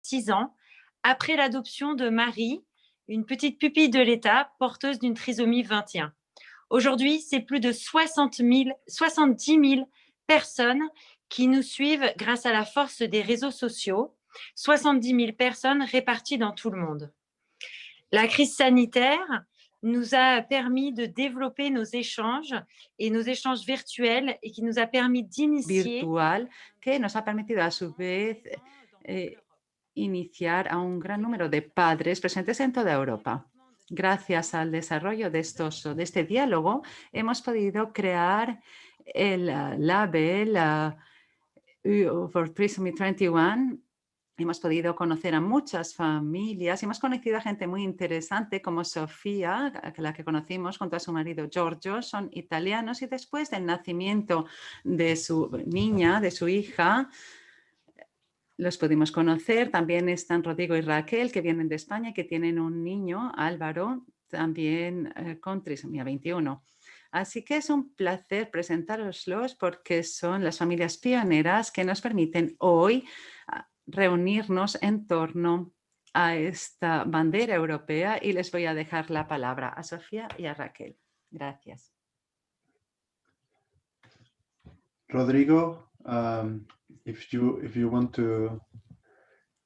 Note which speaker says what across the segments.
Speaker 1: 6 ans, après l'adoption de Marie, une petite pupille de l'État porteuse d'une trisomie 21. Aujourd'hui, c'est plus de 70 000 personnes qui nous suivent grâce à la force des réseaux sociaux, 70 000 personnes réparties dans tout le monde. La crise sanitaire nous a permis de développer nos échanges et nos échanges virtuels et qui nous a permis d'initier...
Speaker 2: virtual que nos ha permitido a su vez iniciar a un gran número de padres presentes en toda Europa. Gracias al desarrollo de este diálogo, hemos podido crear el label for Trisomy 21. Hemos podido conocer a muchas familias y hemos conocido a gente muy interesante como Sofía, la que conocimos junto a su marido Giorgio. Son italianos y después del nacimiento de su niña, de su hija, los pudimos conocer. También están Rodrigo y Raquel, que vienen de España y que tienen un niño, Álvaro, también con trisomía 21. Así que es un placer presentároslos porque son las familias pioneras que nos permiten hoy reunirnos en torno a esta bandera europea y les voy a dejar la palabra a Sofía y a Raquel. Gracias.
Speaker 3: Rodrigo, if you want to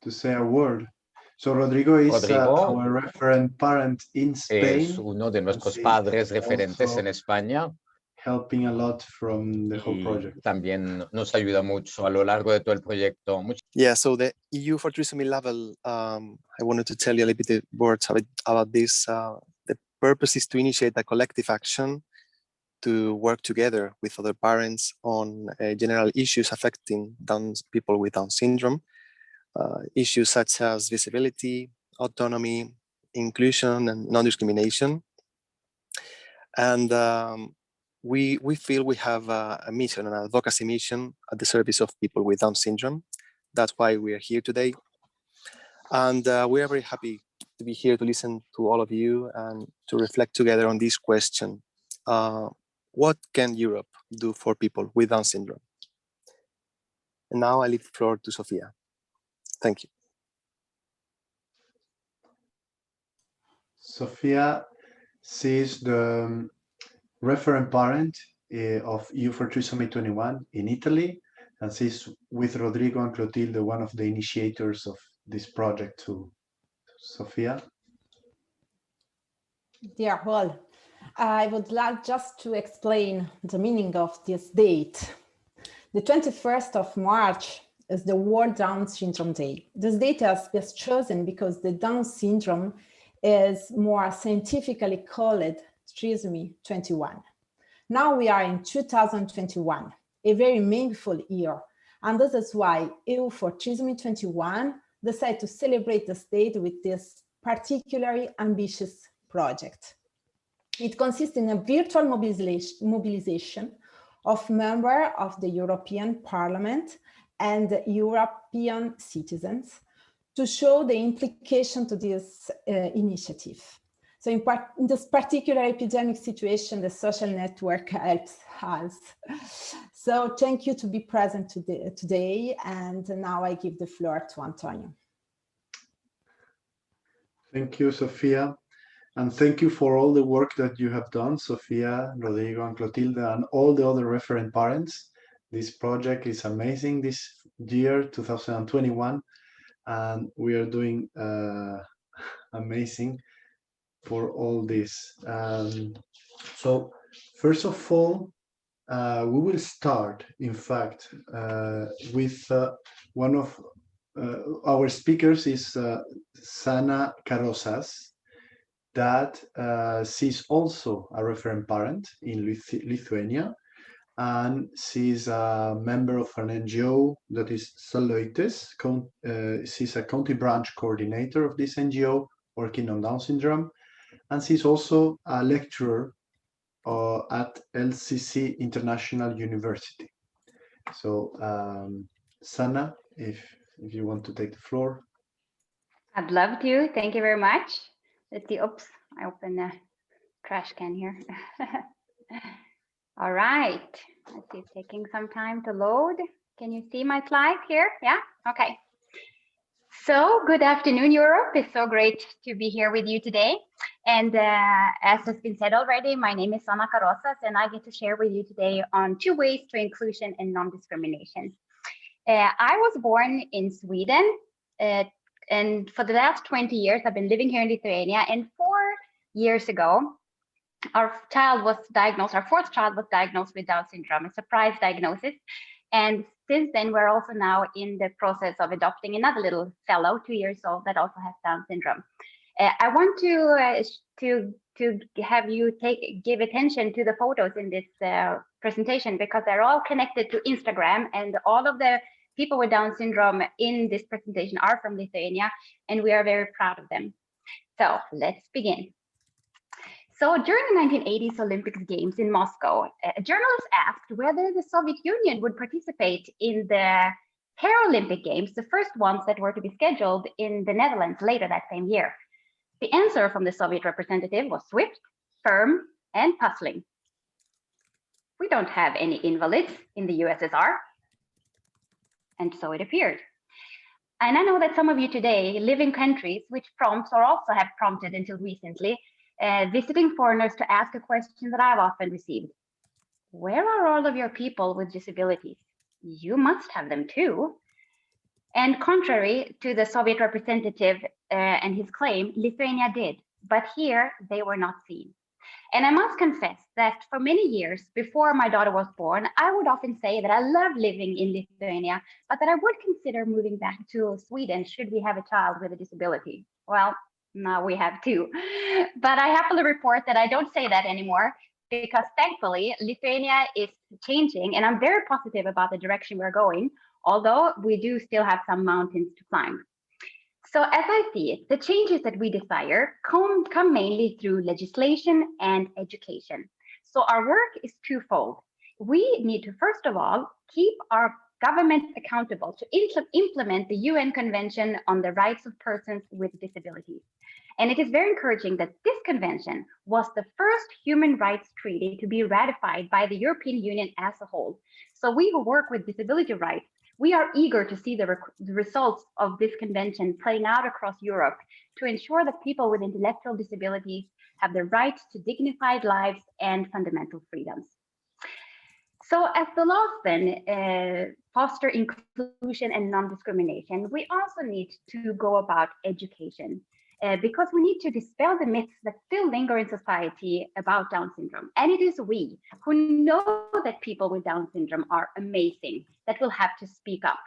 Speaker 3: say a word. So Rodrigo is our referent parent in Spain.
Speaker 4: Es uno de nuestros padres referentes en España.
Speaker 3: Helping a lot from the whole project.
Speaker 4: También nos ayuda mucho a lo largo de todo el proyecto.
Speaker 5: Yeah, so the EU for Trisomy level, I wanted to tell you a little bit words about this. The purpose is to initiate a collective action to work together with other parents on general issues affecting people with Down syndrome, issues such as visibility, autonomy, inclusion, and non-discrimination. And we feel we have a mission, an advocacy mission at the service of people with Down syndrome. That's why we are here today. And we are very happy to be here to listen to all of you and to reflect together on this question. What can Europe do for people with Down syndrome? And now I leave the floor to Sofia. Thank you.
Speaker 3: Sofia sees the referent parent of EU for Trisomy 21 in Italy, and she's with Rodrigo and Clotilde, one of the initiators of this project too. Sofia?
Speaker 6: Dear all, I would like just to explain the meaning of this date. The 21st of March is the World Down Syndrome Day. This date has been chosen because the Down syndrome is more scientifically called Trisomy 21. Now we are in 2021, a very meaningful year, and this is why EU for Trisomy 21 decided to celebrate this date with this particularly ambitious project. It consists in a virtual mobilization of members of the European Parliament and European citizens to show the implication to this initiative. So in this particular epidemic situation, the social network helps us. So thank you to be present today. And now I give the floor to Antonio.
Speaker 3: Thank you, Sofia. And thank you for all the work that you have done, Sofia, Rodrigo, and Clotilde, and all the other referent parents. This project is amazing this year, 2021, and we are doing amazing for all this. So first of all, we will start, in fact, with one of our speakers is Sana Karosas, that she's also a referent parent in Lithuania, and she's a member of an NGO that is Saloites. She's a county branch coordinator of this NGO working on Down syndrome, and she's also a lecturer at LCC International University. So Sana, if you want to take the floor.
Speaker 7: I'd love to. Thank you very much. Let's see. Oops, I opened the trash can here. All right. Let's see, it's taking some time to load. Can you see my slide here? Yeah. Okay. So, good afternoon, Europe. It's so great to be here with you today. And as has been said already, my name is Ana Carosas, and I get to share with you today on 2 ways to inclusion and non-discrimination. I was born in Sweden, and for the last 20 years, I've been living here in Lithuania. And 4 years ago, our fourth child was diagnosed with Down syndrome, a surprise diagnosis. And since then, we're also now in the process of adopting another little fellow, 2 years old, that also has Down syndrome. I want to have you give attention to the photos in this presentation, because they're all connected to Instagram, and all of the people with Down syndrome in this presentation are from Lithuania, and we are very proud of them. So let's begin. So during the 1980s Olympic Games in Moscow, a journalist asked whether the Soviet Union would participate in the Paralympic Games, the first ones that were to be scheduled in the Netherlands later that same year. The answer from the Soviet representative was swift, firm, and puzzling. We don't have any invalids in the USSR. And so it appeared. And I know that some of you today live in countries which prompts, or also have prompted until recently, visiting foreigners to ask a question that I've often received. Where are all of your people with disabilities? You must have them too. And contrary to the Soviet representative and his claim, Lithuania did, but here they were not seen. And I must confess that for many years before my daughter was born, I would often say that I love living in Lithuania, but that I would consider moving back to Sweden should we have a child with a disability. Well, now we have two. But I happily report that I don't say that anymore, because thankfully Lithuania is changing, and I'm very positive about the direction we're going, although we do still have some mountains to climb. So as I see it, the changes that we desire come mainly through legislation and education. So our work is twofold. We need to, first of all, keep our governments accountable to implement the UN Convention on the Rights of Persons with Disabilities. And it is very encouraging that this convention was the first human rights treaty to be ratified by the European Union as a whole. So we who work with disability rights, we are eager to see the results of this convention playing out across Europe to ensure that people with intellectual disabilities have the right to dignified lives and fundamental freedoms. So as the laws then foster inclusion and non-discrimination, we also need to go about education. Because we need to dispel the myths that still linger in society about Down syndrome. And it is we who know that people with Down syndrome are amazing that will have to speak up.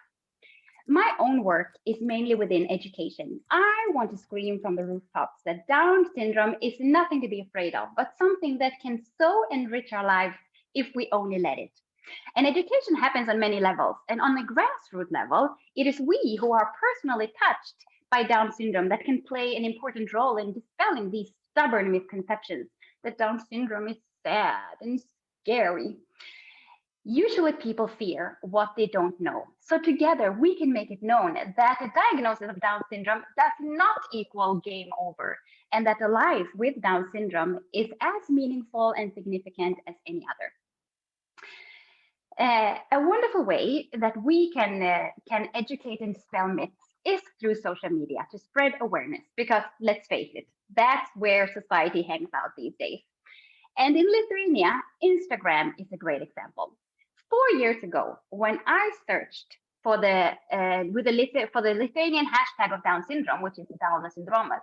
Speaker 7: My own work is mainly within education. I want to scream from the rooftops that Down syndrome is nothing to be afraid of, but something that can so enrich our lives if we only let it. And education happens on many levels. And on the grassroots level, it is we who are personally touched by Down syndrome that can play an important role in dispelling these stubborn misconceptions that Down syndrome is sad and scary. Usually people fear what they don't know. So together we can make it known that a diagnosis of Down syndrome does not equal game over, and that a life with Down syndrome is as meaningful and significant as any other. A wonderful way that we can educate and dispel myths is through social media to spread awareness, because let's face it, that's where society hangs out these days. And in Lithuania, Instagram is a great example. 4 years ago, when I searched for the Lithuanian hashtag of Down syndrome, which is Down syndromas,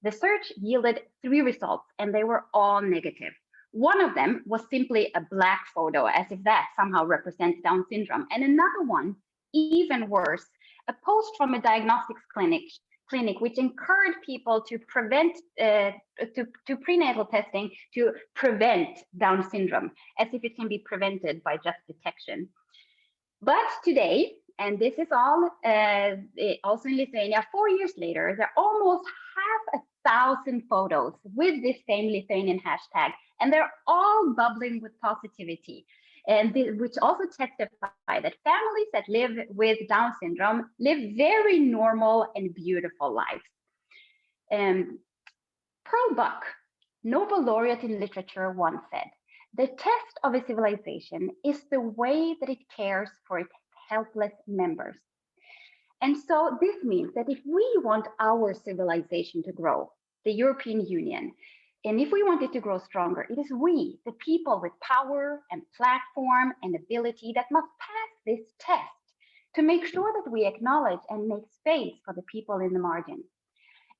Speaker 7: the search yielded 3 results, and they were all negative. One of them was simply a black photo, as if that somehow represents Down syndrome. And another one, even worse, a post from a diagnostics clinic which encouraged people to prevent to prenatal testing to prevent Down syndrome, as if it can be prevented by just detection. But today, and this is all also in Lithuania, 4 years later, there are almost 1,000 photos with this same Lithuanian hashtag, and they're all bubbling with positivity, and which also testify that families that live with Down syndrome live very normal and beautiful lives. Pearl Buck, Nobel laureate in literature, once said, "The test of a civilization is the way that it cares for its helpless members." And so this means that if we want our civilization to grow, the European Union, and if we want it to grow stronger, it is we, the people with power and platform and ability, that must pass this test to make sure that we acknowledge and make space for the people in the margins.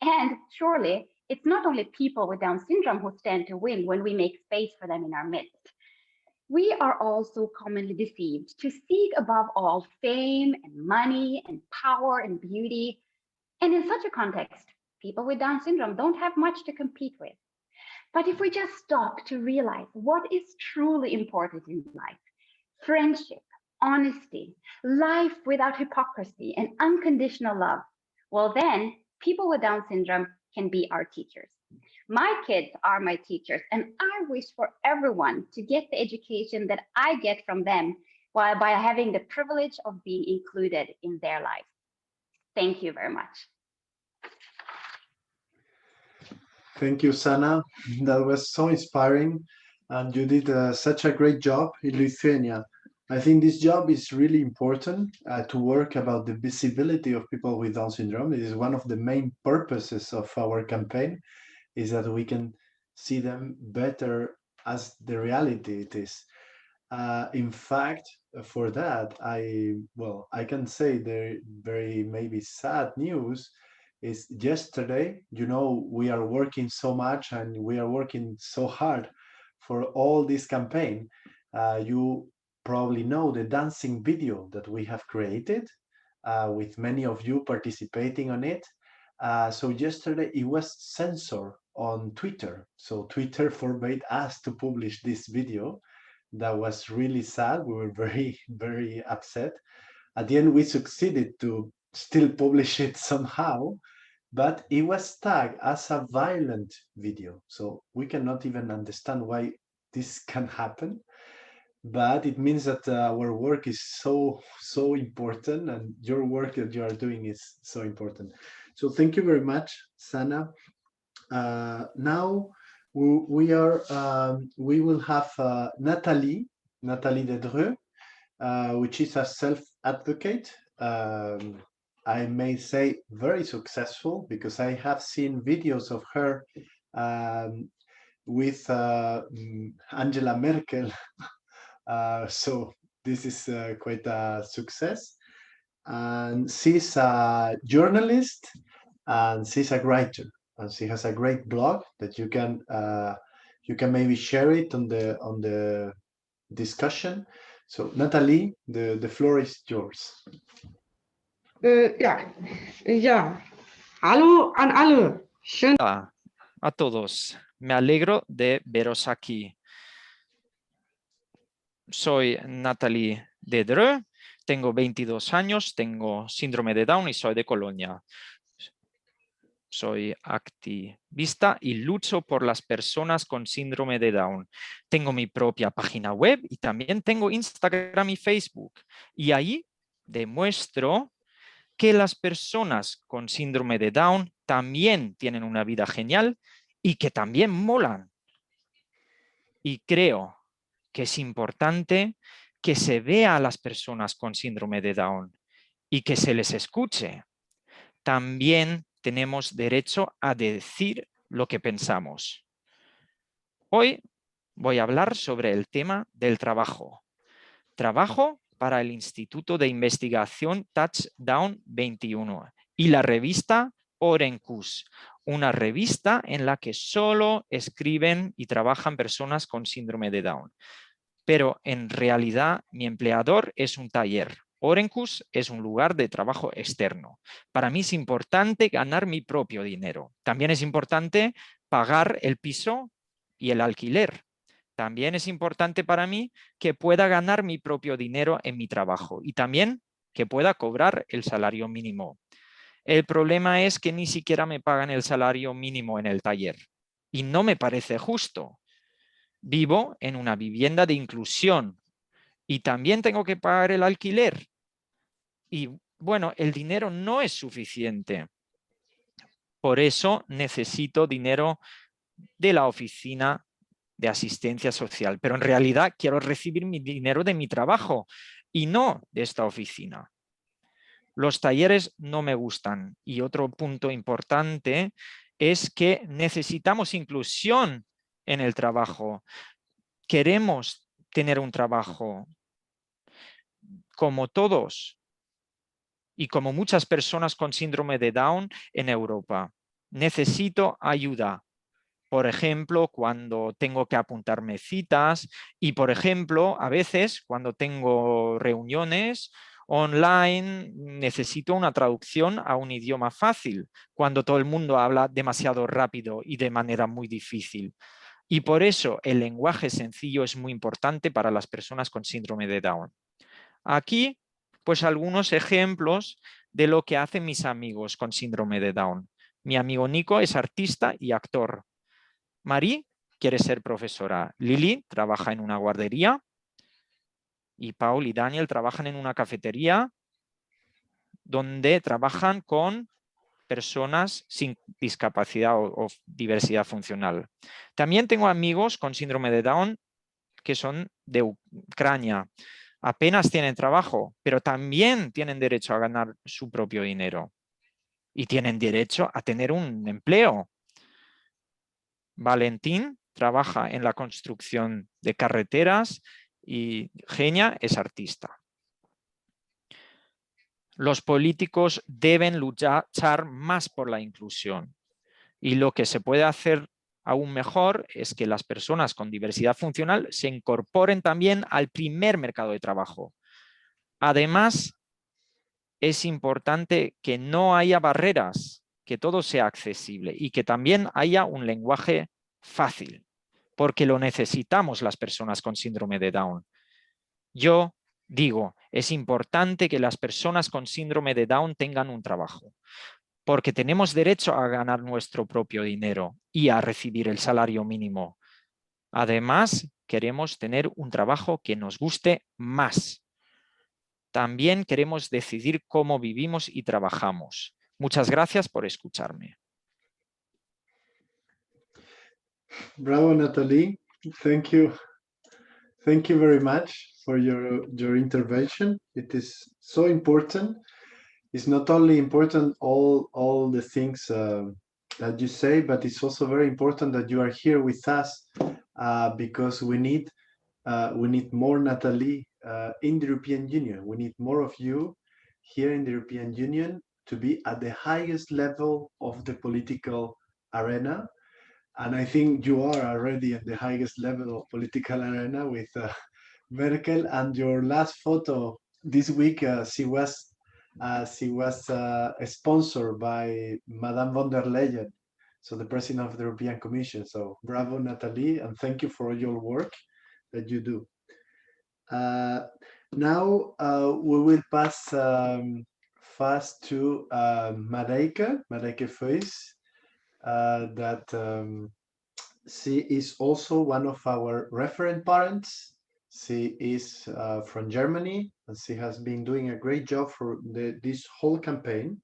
Speaker 7: And surely, it's not only people with Down syndrome who stand to win when we make space for them in our midst. We are also commonly deceived to seek above all fame and money and power and beauty. And in such a context, people with Down syndrome don't have much to compete with. But if we just stop to realize what is truly important in life, friendship, honesty, life without hypocrisy, and unconditional love, well then, people with Down syndrome can be our teachers. My kids are my teachers, and I wish for everyone to get the education that I get from them while by having the privilege of being included in their lives. Thank you very much.
Speaker 3: Thank you, Sana. That was so inspiring, and you did such a great job in Lithuania. I think this job is really important to work about the visibility of people with Down syndrome. It is one of the main purposes of our campaign, is that we can see them better as the reality it is. In fact, for that, I can say the very maybe sad news is yesterday, we are working so much and we are working so hard for all this campaign. You probably know the dancing video that we have created with many of you participating on it. So yesterday it was censored on Twitter. So Twitter forbade us to publish this video. That was really sad. We were very, very upset. At the end, we succeeded to still publish it somehow, but it was tagged as a violent video. So we cannot even understand why this can happen. But it means that our work is so important, and your work that you are doing is so important. So thank you very much, Sana. Now we will have Nathalie Dedreux, which is a self-advocate. I may say very successful, because I have seen videos of her with Angela Merkel. So this is quite a success. And she's a journalist and she's a writer, and she has a great blog that you can maybe share it on the discussion. So Nathalie, the floor is yours.
Speaker 8: Hallo an alle. Schön. A todos. Me alegro de veros aquí. Soy Nathalie Dedreux, tengo 22 años, tengo síndrome de Down y soy de Colonia. Soy activista y lucho por las personas con síndrome de Down. Tengo mi propia página web y también tengo Instagram y Facebook. Y ahí demuestro que las personas con síndrome de Down también tienen una vida genial y que también molan. Y creo que es importante que se vea a las personas con síndrome de Down y que se les escuche. También tenemos derecho a decir lo que pensamos. Hoy voy a hablar sobre el tema del trabajo. Trabajo para el Instituto de Investigación Touchdown 21 y la revista Orencus, una revista en la que solo escriben y trabajan personas con síndrome de Down. Pero en realidad mi empleador es un taller. Orencus es un lugar de trabajo externo. Para mí es importante ganar mi propio dinero. También es importante pagar el piso y el alquiler. También es importante para mí que pueda ganar mi propio dinero en mi trabajo y también que pueda cobrar el salario mínimo. El problema es que ni siquiera me pagan el salario mínimo en el taller y no me parece justo. Vivo en una vivienda de inclusión y también tengo que pagar el alquiler. Y bueno, el dinero no es suficiente. Por eso necesito dinero de la oficina de asistencia social, pero en realidad quiero recibir mi dinero de mi trabajo y no de esta oficina. Los talleres no me gustan. Y otro punto importante es que necesitamos inclusión en el trabajo. Queremos tener un trabajo como todos y como muchas personas con síndrome de Down en Europa. Necesito ayuda. Por ejemplo, cuando tengo que apuntarme citas y, por ejemplo, a veces cuando tengo reuniones online necesito una traducción a un idioma fácil, cuando todo el mundo habla demasiado rápido y de manera muy difícil. Y por eso el lenguaje sencillo es muy importante para las personas con síndrome de Down. Aquí, pues algunos ejemplos de lo que hacen mis amigos con síndrome de Down. Mi amigo Nico es artista y actor. Marie quiere ser profesora. Lili trabaja en una guardería. Y Paul y Daniel trabajan en una cafetería donde trabajan con personas sin discapacidad o diversidad funcional. También tengo amigos con síndrome de Down que son de Ucrania. Apenas tienen trabajo, pero también tienen derecho a ganar su propio dinero y tienen derecho a tener un empleo. Valentín trabaja en la construcción de carreteras y Genia es artista. Los políticos deben luchar más por la inclusión y lo que se puede hacer aún mejor es que las personas con diversidad funcional se incorporen también al primer mercado de trabajo. Además, es importante que no haya barreras, que todo sea accesible y que también haya un lenguaje fácil, porque lo necesitamos las personas con síndrome de Down. Yo digo, es importante que las personas con síndrome de Down tengan un trabajo, porque tenemos derecho a ganar nuestro propio dinero y a recibir el salario mínimo. Además, queremos tener un trabajo que nos guste más. También queremos decidir cómo vivimos y trabajamos. Muchas gracias por escucharme.
Speaker 3: Bravo, Natalie. Thank you. Thank you very much for your intervention. It is so important. It's not only important all the things that you say, but it's also very important that you are here with us because we need more Natalie in the European Union. We need more of you here in the European Union to be at the highest level of the political arena. And I think you are already at the highest level of political arena with Merkel. And your last photo this week, she was sponsored by Madame von der Leyen, so the president of the European Commission. So bravo, Natalie, and thank you for all your work that you do. Now we will pass fast to Mareike Feus, that she is also one of our referent parents. She is from Germany, and she has been doing a great job for this whole campaign.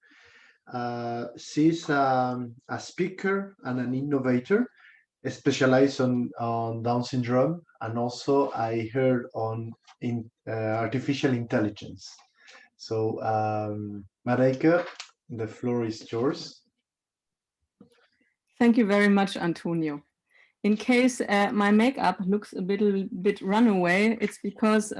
Speaker 3: She's a speaker and an innovator, specialized on Down syndrome, and also I heard on artificial intelligence. So, Mareike, the floor is yours.
Speaker 9: Thank you very much, Antonio. In case my makeup looks a bit runaway, it's because,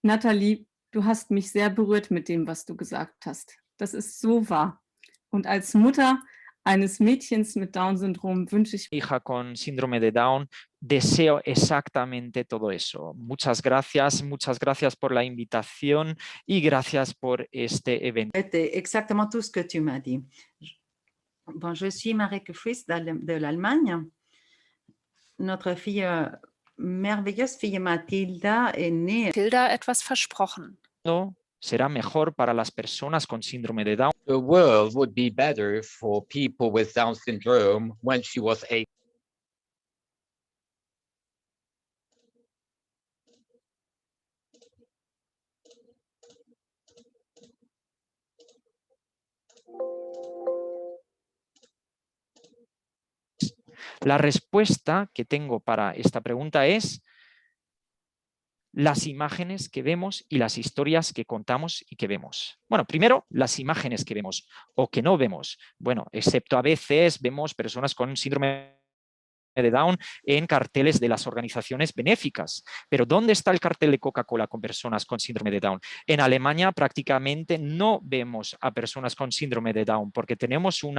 Speaker 9: Natalie, du hast mich sehr berührt mit dem, was du gesagt hast. Das ist so wahr. Und als Mutter eines Mädchens mit Down-Syndrom wünsche ich...
Speaker 8: Hija con síndrome de Down, deseo exactamente todo eso. Muchas gracias por la invitación y gracias por este evento.
Speaker 2: Exactement tout ce que tu m'as dit. Bon, je suis Mareike Feus de l'Allemagne. Notre fille, merveilleuse fille Mathilda est née.
Speaker 10: Mathilda etwas versprochen.
Speaker 8: Será mejor para las personas con síndrome de Down.
Speaker 4: The world would be better for people with Down syndrome when she was 8.
Speaker 8: La respuesta que tengo para esta pregunta es las imágenes que vemos y las historias que contamos y que vemos. Bueno, primero, las imágenes que vemos o que no vemos. Bueno, excepto a veces vemos personas con síndrome de Down en carteles de las organizaciones benéficas. Pero ¿dónde está el cartel de Coca-Cola con personas con síndrome de Down? En Alemania prácticamente no vemos a personas con síndrome de Down porque tenemos un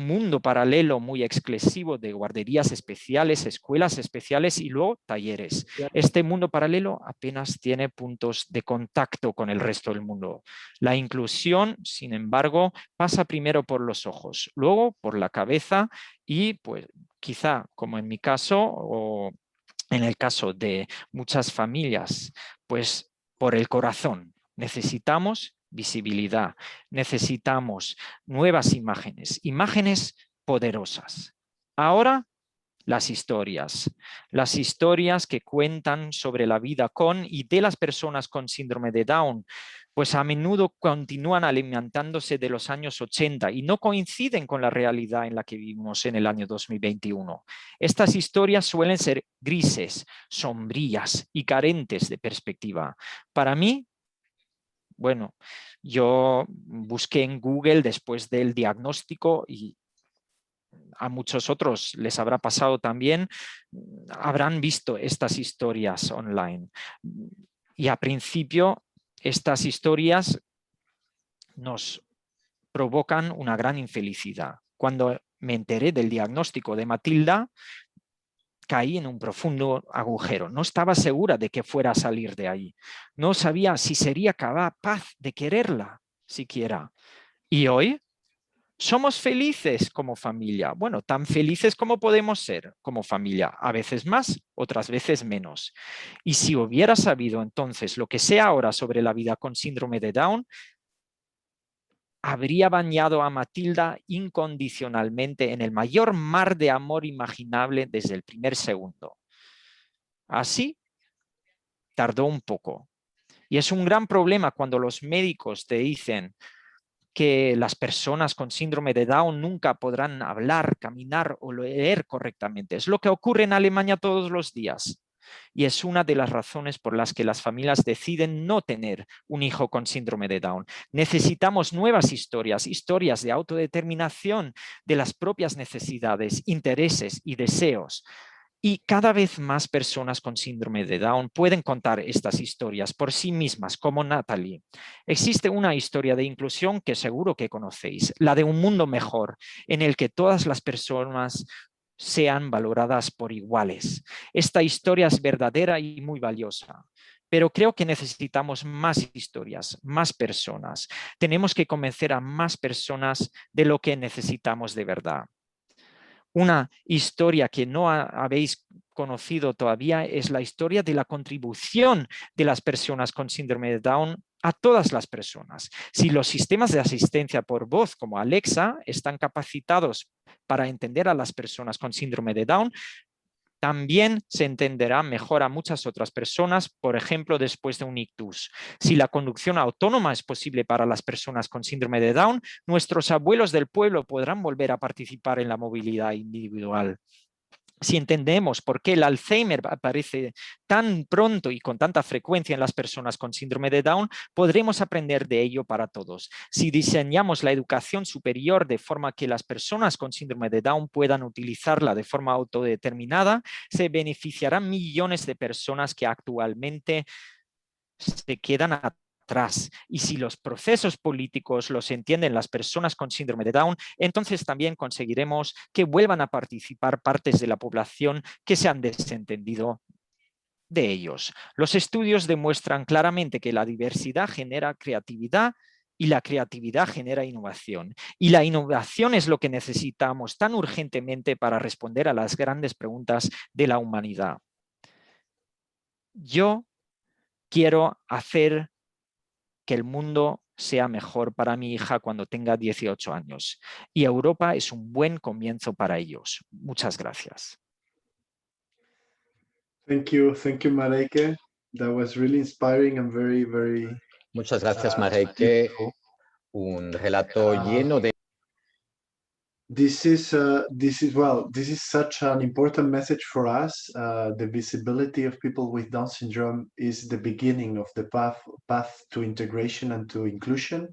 Speaker 8: mundo paralelo muy exclusivo de guarderías especiales, escuelas especiales y luego talleres. Este mundo paralelo apenas tiene puntos de contacto con el resto del mundo. La inclusión, sin embargo, pasa primero por los ojos, luego por la cabeza y pues quizá, como en mi caso o en el caso de muchas familias, pues por el corazón. Necesitamos visibilidad, necesitamos nuevas imágenes, imágenes poderosas. Ahora, las historias que cuentan sobre la vida con y de las personas con síndrome de Down, pues a menudo continúan alimentándose de los años 80 y no coinciden con la realidad en la que vivimos en el año 2021. Estas historias suelen ser grises, sombrías y carentes de perspectiva. Para mí, bueno, yo busqué en Google después del diagnóstico y a muchos otros les habrá pasado también, habrán visto estas historias online. Y a principio, estas historias nos provocan una gran infelicidad. Cuando me enteré del diagnóstico de Matilda, caí en un profundo agujero. No estaba segura de que fuera a salir de ahí. No sabía si sería capaz de quererla siquiera. Y hoy somos felices como familia. Bueno, tan felices como podemos ser como familia. A veces más, otras veces menos. Y si hubiera sabido entonces lo que sé ahora sobre la vida con síndrome de Down, habría bañado a Matilda incondicionalmente en el mayor mar de amor imaginable desde el primer segundo. Así tardó un poco. Y es un gran problema cuando los médicos te dicen que las personas con síndrome de Down nunca podrán hablar, caminar o leer correctamente. Es lo que ocurre en Alemania todos los días. Y es una de las razones por las que las familias deciden no tener un hijo con síndrome de Down. Necesitamos nuevas historias, historias de autodeterminación de las propias necesidades, intereses y deseos. Y cada vez más personas con síndrome de Down pueden contar estas historias por sí mismas, como Natalie. Existe una historia de inclusión que seguro que conocéis, la de un mundo mejor, en el que todas las personas sean valoradas por iguales. Esta historia es verdadera y muy valiosa. Pero creo que necesitamos más historias, más personas. Tenemos que convencer a más personas de lo que necesitamos de verdad. Una historia que no habéis conocido todavía es la historia de la contribución de las personas con síndrome de Down a todas las personas. Si los sistemas de asistencia por voz como Alexa están capacitados para entender a las personas con síndrome de Down, también se entenderá mejor a muchas otras personas, por ejemplo, después de un ictus. Si la conducción autónoma es posible para las personas con síndrome de Down, nuestros abuelos del pueblo podrán volver a participar en la movilidad individual. Si entendemos por qué el Alzheimer aparece tan pronto y con tanta frecuencia en las personas con síndrome de Down, podremos aprender de ello para todos. Si diseñamos la educación superior de forma que las personas con síndrome de Down puedan utilizarla de forma autodeterminada, se beneficiarán millones de personas que actualmente se quedan atrás. Y si los procesos políticos los entienden las personas con síndrome de Down, entonces también conseguiremos que vuelvan a participar partes de la población que se han desentendido de ellos. Los estudios demuestran claramente que la diversidad genera creatividad y la creatividad genera innovación. Y la innovación es lo que necesitamos tan urgentemente para responder a las grandes preguntas de la humanidad. Yo quiero hacer que el mundo sea mejor para mi hija cuando tenga 18 años. Y Europa es un buen comienzo para ellos. Muchas gracias.
Speaker 3: Thank you, Mareike. That was really inspiring and very, very.
Speaker 4: Muchas gracias, Mareike. Un relato lleno de
Speaker 3: this is such an important message for us. The visibility of people with Down syndrome is the beginning of the path to integration and to inclusion,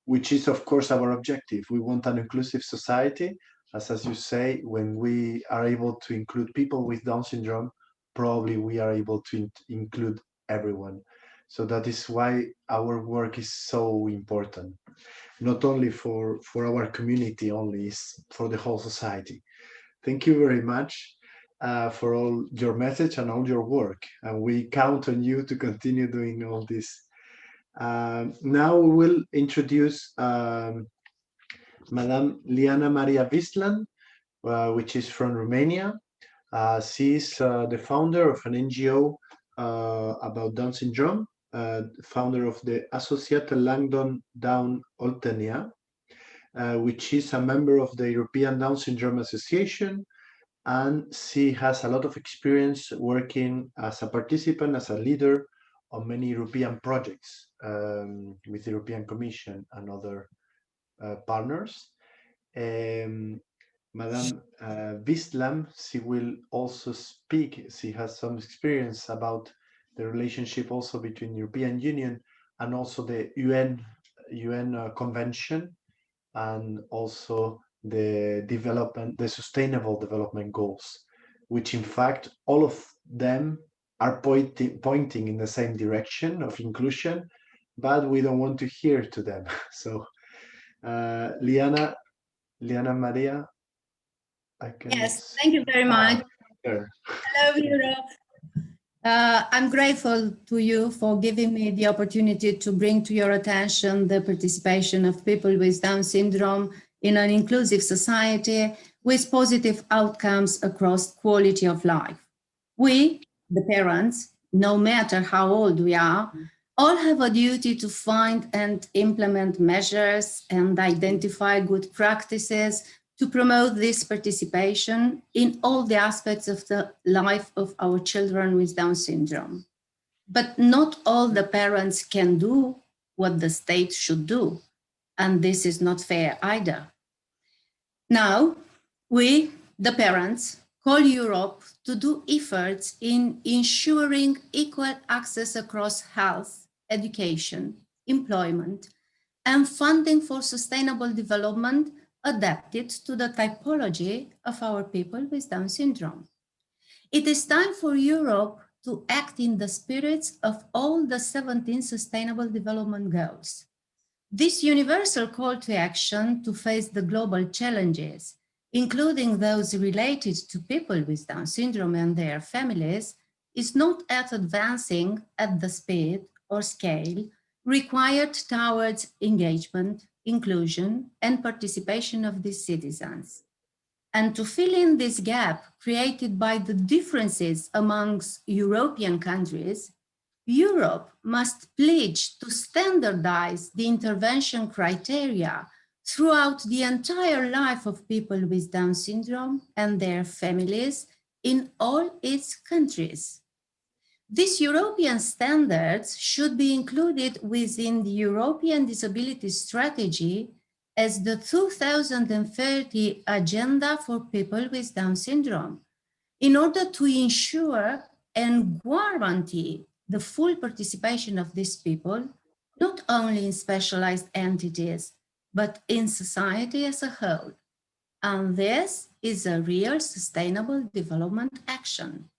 Speaker 3: which is of course our objective. We want an inclusive society. As you say, when we are able to include people with Down syndrome, probably we are able to include everyone. So that is why our work is so important, not only for our community only, it's for the whole society. Thank you very much for all your message and all your work, and we count on you to continue doing all this. Now we will introduce Madame Liana Maria Vistlan, which is from Romania. She is the founder of an NGO about Down syndrome, founder of the Associată Langdon Down Oltenia, which is a member of the European Down Syndrome Association, and she has a lot of experience working as a participant, as a leader on many European projects with the European Commission and other partners. Madame Vistlam, she will also speak. She has some experience about the relationship also between European Union and also the UN Convention, and also the Sustainable Development Goals, which in fact all of them are pointing in the same direction of inclusion, but we don't want to hear to them. So, Liana Maria,
Speaker 11: Yes, thank you very much. Hello, Europe. I'm grateful to you for giving me the opportunity to bring to your attention the participation of people with Down syndrome in an inclusive society with positive outcomes across quality of life. We, the parents, no matter how old we are, all have a duty to find and implement measures and identify good practices to promote this participation in all the aspects of the life of our children with Down syndrome. But not all the parents can do what the state should do, and this is not fair either. Now, we, the parents, call Europe to do efforts in ensuring equal access across health, education, employment, and funding for sustainable development adapted to the typology of our people with Down syndrome. It is time for Europe to act in the spirits of all the 17 Sustainable Development Goals. This universal call to action to face the global challenges, including those related to people with Down syndrome and their families, is not yet advancing at the speed or scale required towards engagement, inclusion, and participation of these citizens. And to fill in this gap created by the differences amongst European countries, Europe must pledge to standardize the intervention criteria throughout the entire life of people with Down syndrome and their families in all its countries. These European standards should be included within the European Disability Strategy as the 2030 Agenda for People with Down syndrome, in order to ensure and guarantee the full participation of these people, not only in specialized entities, but in society as a whole. And this is a real sustainable development action.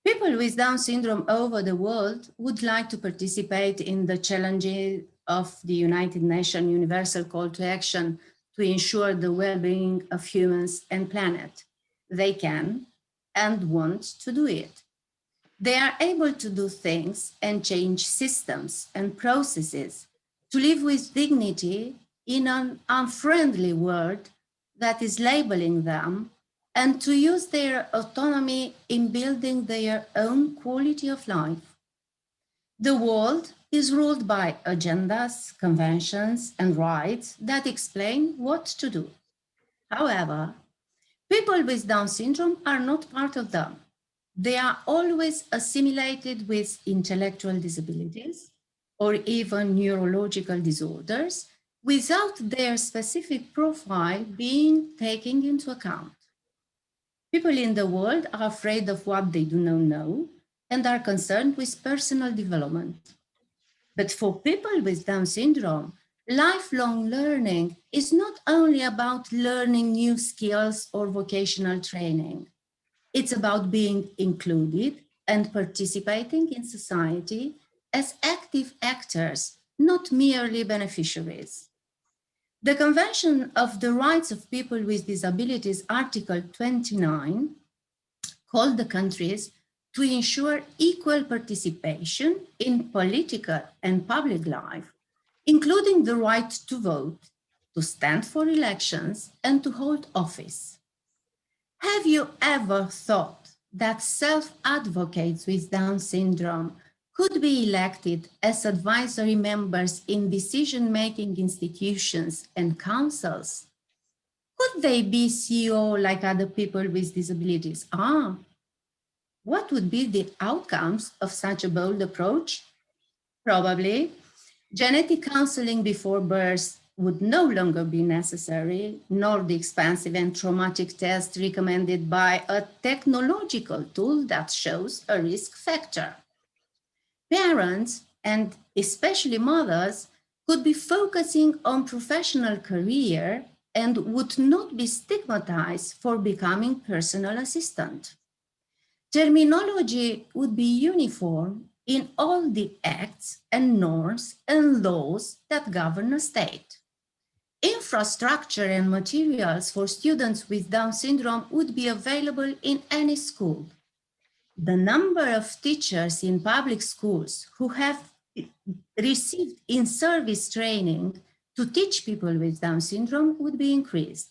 Speaker 11: People with Down syndrome over the world would like to participate in the challenges of the United Nations Universal Call to Action to ensure the well-being of humans and planet. They can and want to do it. They are able to do things and change systems and processes to live with dignity in an unfriendly world that is labeling them, and to use their autonomy in building their own quality of life. The world is ruled by agendas, conventions, and rights that explain what to do. However, people with Down syndrome are not part of them. They are always assimilated with intellectual disabilities or even neurological disorders, without their specific profile being taken into account. People in the world are afraid of what they do not know and are concerned with personal development. But for people with Down syndrome, lifelong learning is not only about learning new skills or vocational training. It's about being included and participating in society as active actors, not merely beneficiaries. The Convention of the Rights of People with Disabilities, Article 29, called the countries to ensure equal participation in political and public life, including the right to vote, to stand for elections, and to hold office. Have you ever thought that self-advocates with Down syndrome could be elected as advisory members in decision-making institutions and councils? Could they be CEO like other people with disabilities? What would be the outcomes of such a bold approach? Probably genetic counseling before birth would no longer be necessary, nor the expensive and traumatic test recommended by a technological tool that shows a risk factor. Parents, and especially mothers, could be focusing on professional career and would not be stigmatized for becoming personal assistant. Terminology would be uniform in all the acts and norms and laws that govern a state. Infrastructure and materials for students with Down syndrome would be available in any school. The number of teachers in public schools who have received in-service training to teach people with Down syndrome would be increased.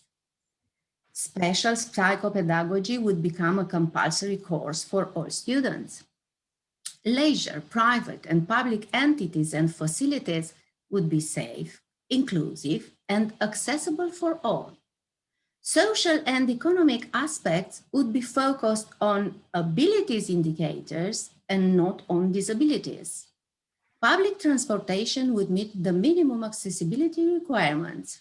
Speaker 11: Special psychopedagogy would become a compulsory course for all students. Leisure, private, and public entities and facilities would be safe, inclusive, and accessible for all. Social and economic aspects would be focused on abilities indicators and not on disabilities. Public transportation would meet the minimum accessibility requirements.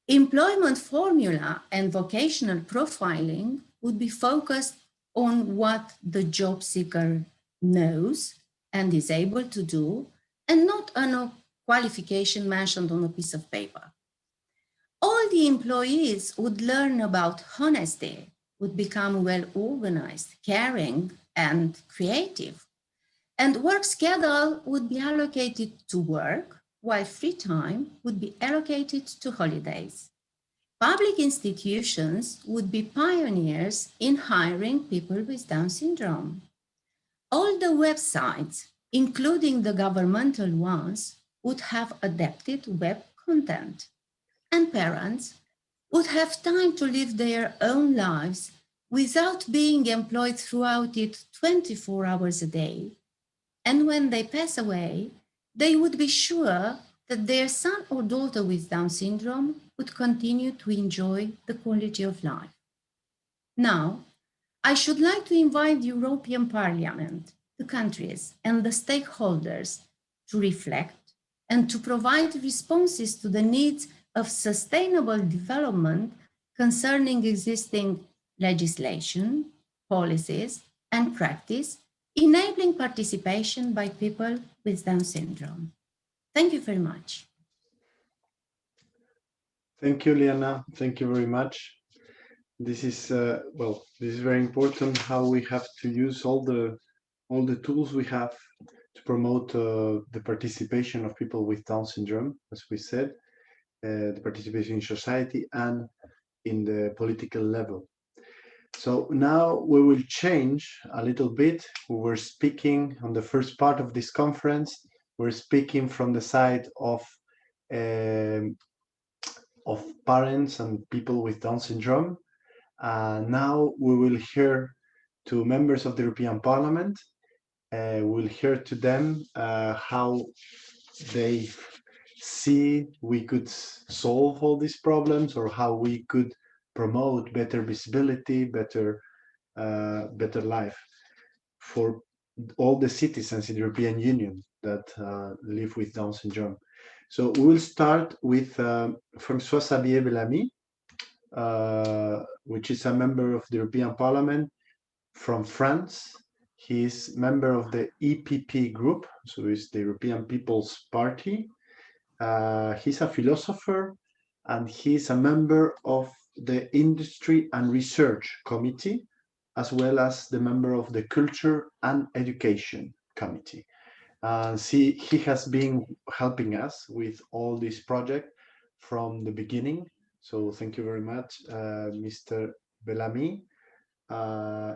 Speaker 11: Employment formula and vocational profiling would be focused on what the job seeker knows and is able to do, and not on a qualification mentioned on a piece of paper. All the employees would learn about honesty, would become well organized, caring, and creative. And work schedule would be allocated to work, while free time would be allocated to holidays. Public institutions would be pioneers in hiring people with Down syndrome. All the websites, including the governmental ones, would have adapted web content. And parents would have time to live their own lives without being employed throughout it 24 hours a day. And when they pass away, they would be sure that their son or daughter with Down syndrome would continue to enjoy the quality of life. Now, I should like to invite the European Parliament, the countries, and the stakeholders to reflect and to provide responses to the needs of sustainable development concerning existing legislation, policies, and practice, enabling participation by people with Down syndrome. Thank you very much.
Speaker 3: Thank you, Liana. Thank you very much. This is this is very important. How we have to use all the tools we have to promote the participation of people with Down syndrome, as we said, the participation in society and in the political level. So now we will change a little bit. We were speaking on the first part of this conference. We're speaking from the side of parents and people with Down syndrome. Now we will hear to members of the European Parliament. We'll hear to them how they see we could solve all these problems, or how we could promote better visibility, better life for all the citizens in the European Union that live with Down syndrome. So we will start with François-Xavier Bellamy, which is a member of the European Parliament from France. He is member of the EPP group, so it's the European People's Party. He's a philosopher, and he's a member of the Industry and Research Committee, as well as the member of the Culture and Education Committee. He has been helping us with all this project from the beginning. So thank you very much, Mr. Bellamy.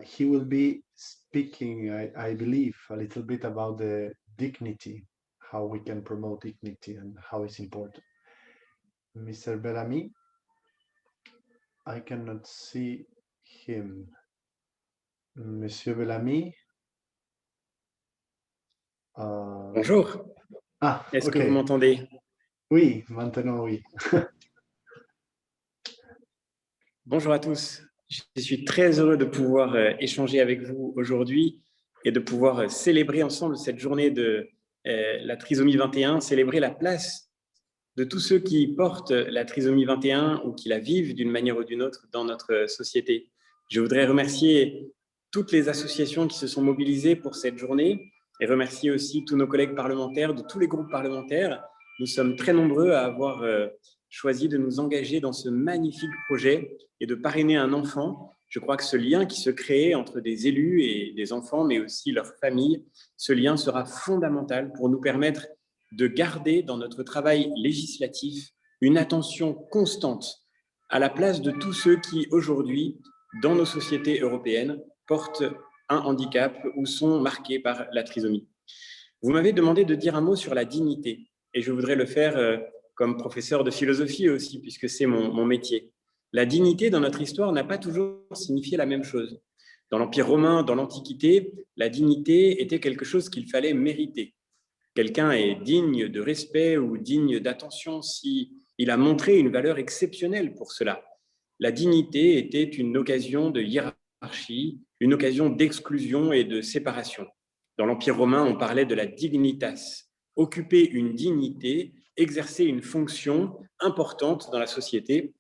Speaker 3: He will be speaking, I believe, a little bit about the dignity, how we can promote dignity and how it's important. Mr. Bellamy, I cannot see him. Monsieur Bellamy.
Speaker 12: Bonjour.
Speaker 3: Ah,
Speaker 12: est-ce que
Speaker 3: ok.
Speaker 12: vous m'entendez?
Speaker 3: Oui, maintenant oui.
Speaker 12: Bonjour à tous. Je suis très heureux de pouvoir échanger avec vous aujourd'hui et de pouvoir célébrer ensemble cette journée de la trisomie 21, célébrer la place de tous ceux qui portent la trisomie 21 ou qui la vivent d'une manière ou d'une autre dans notre société. Je voudrais remercier toutes les associations qui se sont mobilisées pour cette journée et remercier aussi tous nos collègues parlementaires de tous les groupes parlementaires. Nous sommes très nombreux à avoir choisi de nous engager dans ce magnifique projet et de parrainer un enfant. Je crois que ce lien qui se crée entre des élus et des enfants, mais aussi leurs familles, ce lien sera fondamental pour nous permettre de garder dans notre travail législatif une attention constante à la place de tous ceux qui, aujourd'hui, dans nos sociétés européennes, portent un handicap ou sont marqués par la trisomie. Vous m'avez demandé de dire un mot sur la dignité, et je voudrais le faire comme professeur de philosophie aussi, puisque c'est mon métier. La dignité dans notre histoire n'a pas toujours signifié la même chose. Dans l'Empire romain, dans l'Antiquité, la dignité était quelque chose qu'il fallait mériter. Quelqu'un est digne de respect ou digne d'attention si il a montré une valeur exceptionnelle pour cela. La dignité était une occasion de hiérarchie, une occasion d'exclusion et de séparation. Dans l'Empire romain, on parlait de la dignitas, occuper une dignité, exercer une fonction importante dans la société,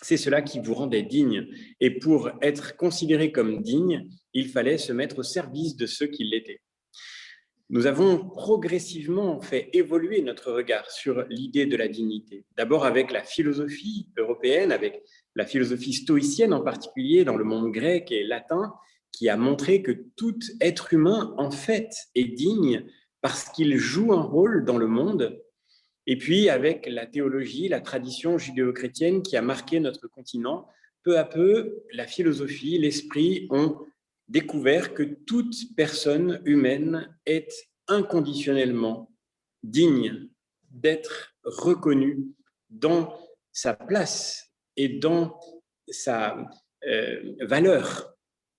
Speaker 12: c'est cela qui vous rendait digne. Et pour être considéré comme digne, il fallait se mettre au service de ceux qui l'étaient. Nous avons progressivement fait évoluer notre regard sur l'idée de la dignité. D'abord avec la philosophie européenne, avec la philosophie stoïcienne en particulier dans le monde grec et latin, qui a montré que tout être humain, en fait, est digne parce qu'il joue un rôle dans le monde. Et puis avec la théologie, la tradition judéo-chrétienne qui a marqué notre continent, peu à peu, la philosophie, l'esprit ont découvert que toute personne humaine est inconditionnellement digne d'être reconnue dans sa place et dans sa valeur.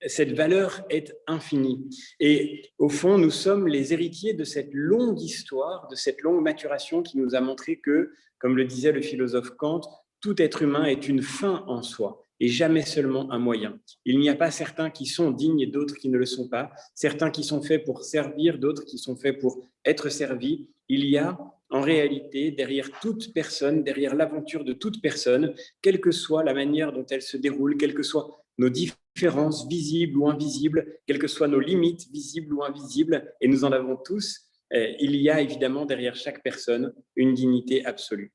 Speaker 12: Cette valeur est infinie. Et au fond, nous sommes les héritiers de cette longue histoire, de cette longue maturation qui nous a montré que, comme le disait le philosophe Kant, tout être humain est une fin en soi et jamais seulement un moyen. Il n'y a pas certains qui sont dignes et d'autres qui ne le sont pas, certains qui sont faits pour servir, d'autres qui sont faits pour être servis. Il y a en réalité derrière toute personne, derrière l'aventure de toute personne, quelle que soit la manière dont elle se déroule, quelles que soient nos différences visibles ou invisibles, quelles que soient nos limites visibles ou invisibles, et nous en avons tous, il y a évidemment derrière chaque personne une dignité absolue.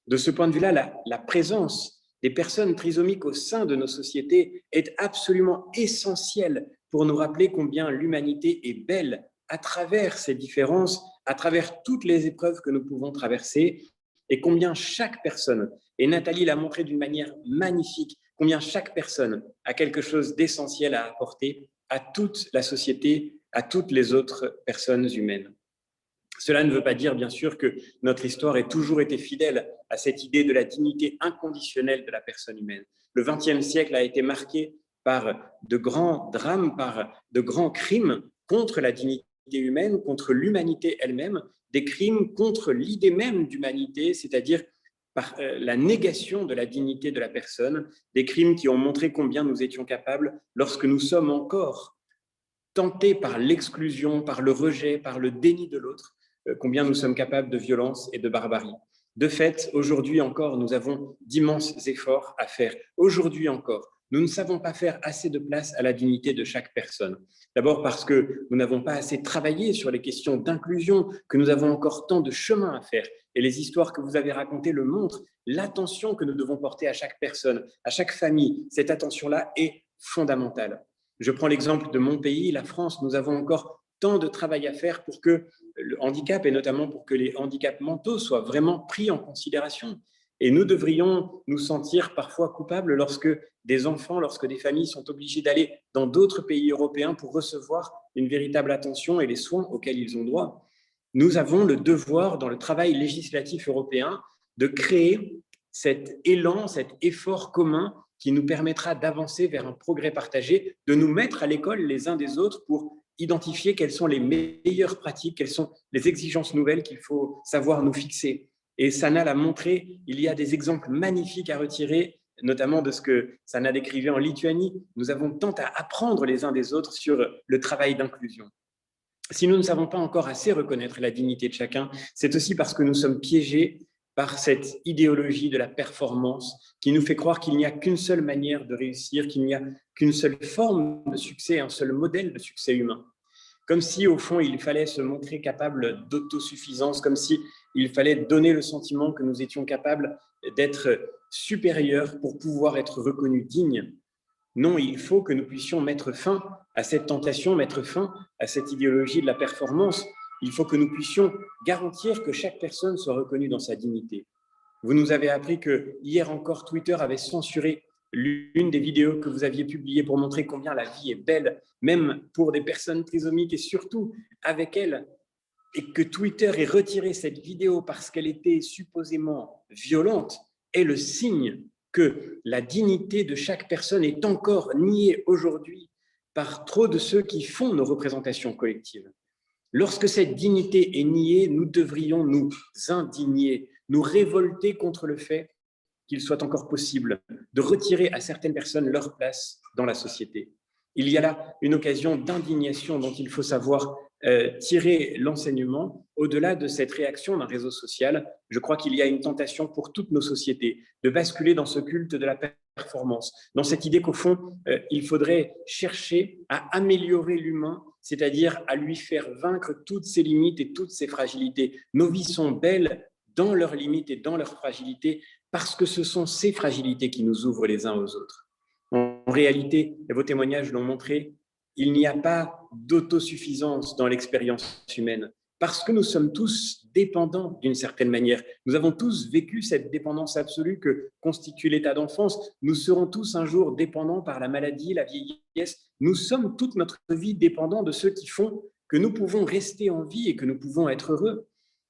Speaker 12: De ce point de vue-là, la présence des personnes trisomiques au sein de nos sociétés est absolument essentielle pour nous rappeler combien l'humanité est belle à travers ces différences, à travers toutes les épreuves que nous pouvons traverser, et combien chaque personne, et Nathalie l'a montré d'une manière magnifique, combien chaque personne a quelque chose d'essentiel à apporter à toute la société, à toutes les autres personnes humaines. Cela ne veut pas dire, bien sûr, que notre histoire ait toujours été fidèle à cette idée de la dignité inconditionnelle de la personne humaine. Le XXe siècle a été marqué par de grands drames, par de grands crimes contre la dignité humaine, contre l'humanité elle-même, des crimes contre l'idée même d'humanité, c'est-à-dire par la négation de la dignité de la personne, des crimes qui ont montré combien nous étions capables, lorsque nous sommes encore tentés par l'exclusion, par le rejet, par le déni de l'autre, combien nous sommes capables de violence et de barbarie. De fait, aujourd'hui encore, nous avons d'immenses efforts à faire. Aujourd'hui encore, nous ne savons pas faire assez de place à la dignité de chaque personne. D'abord parce que nous n'avons pas assez travaillé sur les questions d'inclusion, que nous avons encore tant de chemin à faire. Et les histoires que vous avez racontées le montrent, l'attention que nous devons porter à chaque personne, à chaque famille. Cette attention-là est fondamentale. Je prends l'exemple de mon pays, la France. Nous avons encore tant de travail à faire pour que le handicap, et notamment pour que les handicaps mentaux soient vraiment pris en considération. Et nous devrions nous sentir parfois coupables lorsque des enfants, lorsque des familles sont obligées d'aller dans d'autres pays européens pour recevoir une véritable attention et les soins auxquels ils ont droit. Nous avons le devoir, dans le travail législatif européen, de créer cet élan, cet effort commun qui nous permettra d'avancer vers un progrès partagé, de nous mettre à l'école les uns des autres pour identifier quelles sont les meilleures pratiques, quelles sont les exigences nouvelles qu'il faut savoir nous fixer. Et Sana l'a montré, il y a des exemples magnifiques à retirer, notamment de ce que Sana décrivait en Lituanie. Nous avons tant à apprendre les uns des autres sur le travail d'inclusion. Si nous ne savons pas encore assez reconnaître la dignité de chacun, c'est aussi parce que nous sommes piégés par cette idéologie de la performance qui nous fait croire qu'il n'y a qu'une seule manière de réussir, qu'il n'y a qu'une seule forme de succès, un seul modèle de succès humain. Comme si, au fond, il fallait se montrer capable d'autosuffisance, comme si il fallait donner le sentiment que nous étions capables d'être supérieurs pour pouvoir être reconnus dignes. Non, il faut que nous puissions mettre fin à cette tentation, mettre fin à cette idéologie de la performance. Il faut que nous puissions garantir que chaque personne soit reconnue dans sa dignité. Vous nous avez appris que hier encore, Twitter avait censuré l'une des vidéos que vous aviez publiées pour montrer combien la vie est belle, même pour des personnes trisomiques et surtout avec elles, et que Twitter ait retiré cette vidéo parce qu'elle était supposément violente, est le signe que la dignité de chaque personne est encore niée aujourd'hui par trop de ceux qui font nos représentations collectives. Lorsque cette dignité est niée, nous devrions nous indigner, nous révolter contre le fait qu'il soit encore possible de retirer à certaines personnes leur place dans la société. Il y a là une occasion d'indignation dont il faut savoir tirer l'enseignement. Au-delà de cette réaction d'un réseau social, je crois qu'il y a une tentation pour toutes nos sociétés de basculer dans ce culte de la performance, dans cette idée qu'au fond, il faudrait chercher à améliorer l'humain, c'est-à-dire à lui faire vaincre toutes ses limites et toutes ses fragilités. Nos vies sont belles dans leurs limites et dans leurs fragilités, parce que ce sont ces fragilités qui nous ouvrent les uns aux autres. En réalité, et vos témoignages l'ont montré, il n'y a pas d'autosuffisance dans l'expérience humaine, parce que nous sommes tous dépendants d'une certaine manière. Nous avons tous vécu cette dépendance absolue que constitue l'état d'enfance. Nous serons tous un jour dépendants par la maladie, la vieillesse. Nous sommes toute notre vie dépendants de ceux qui font que nous pouvons rester en vie et que nous pouvons être heureux.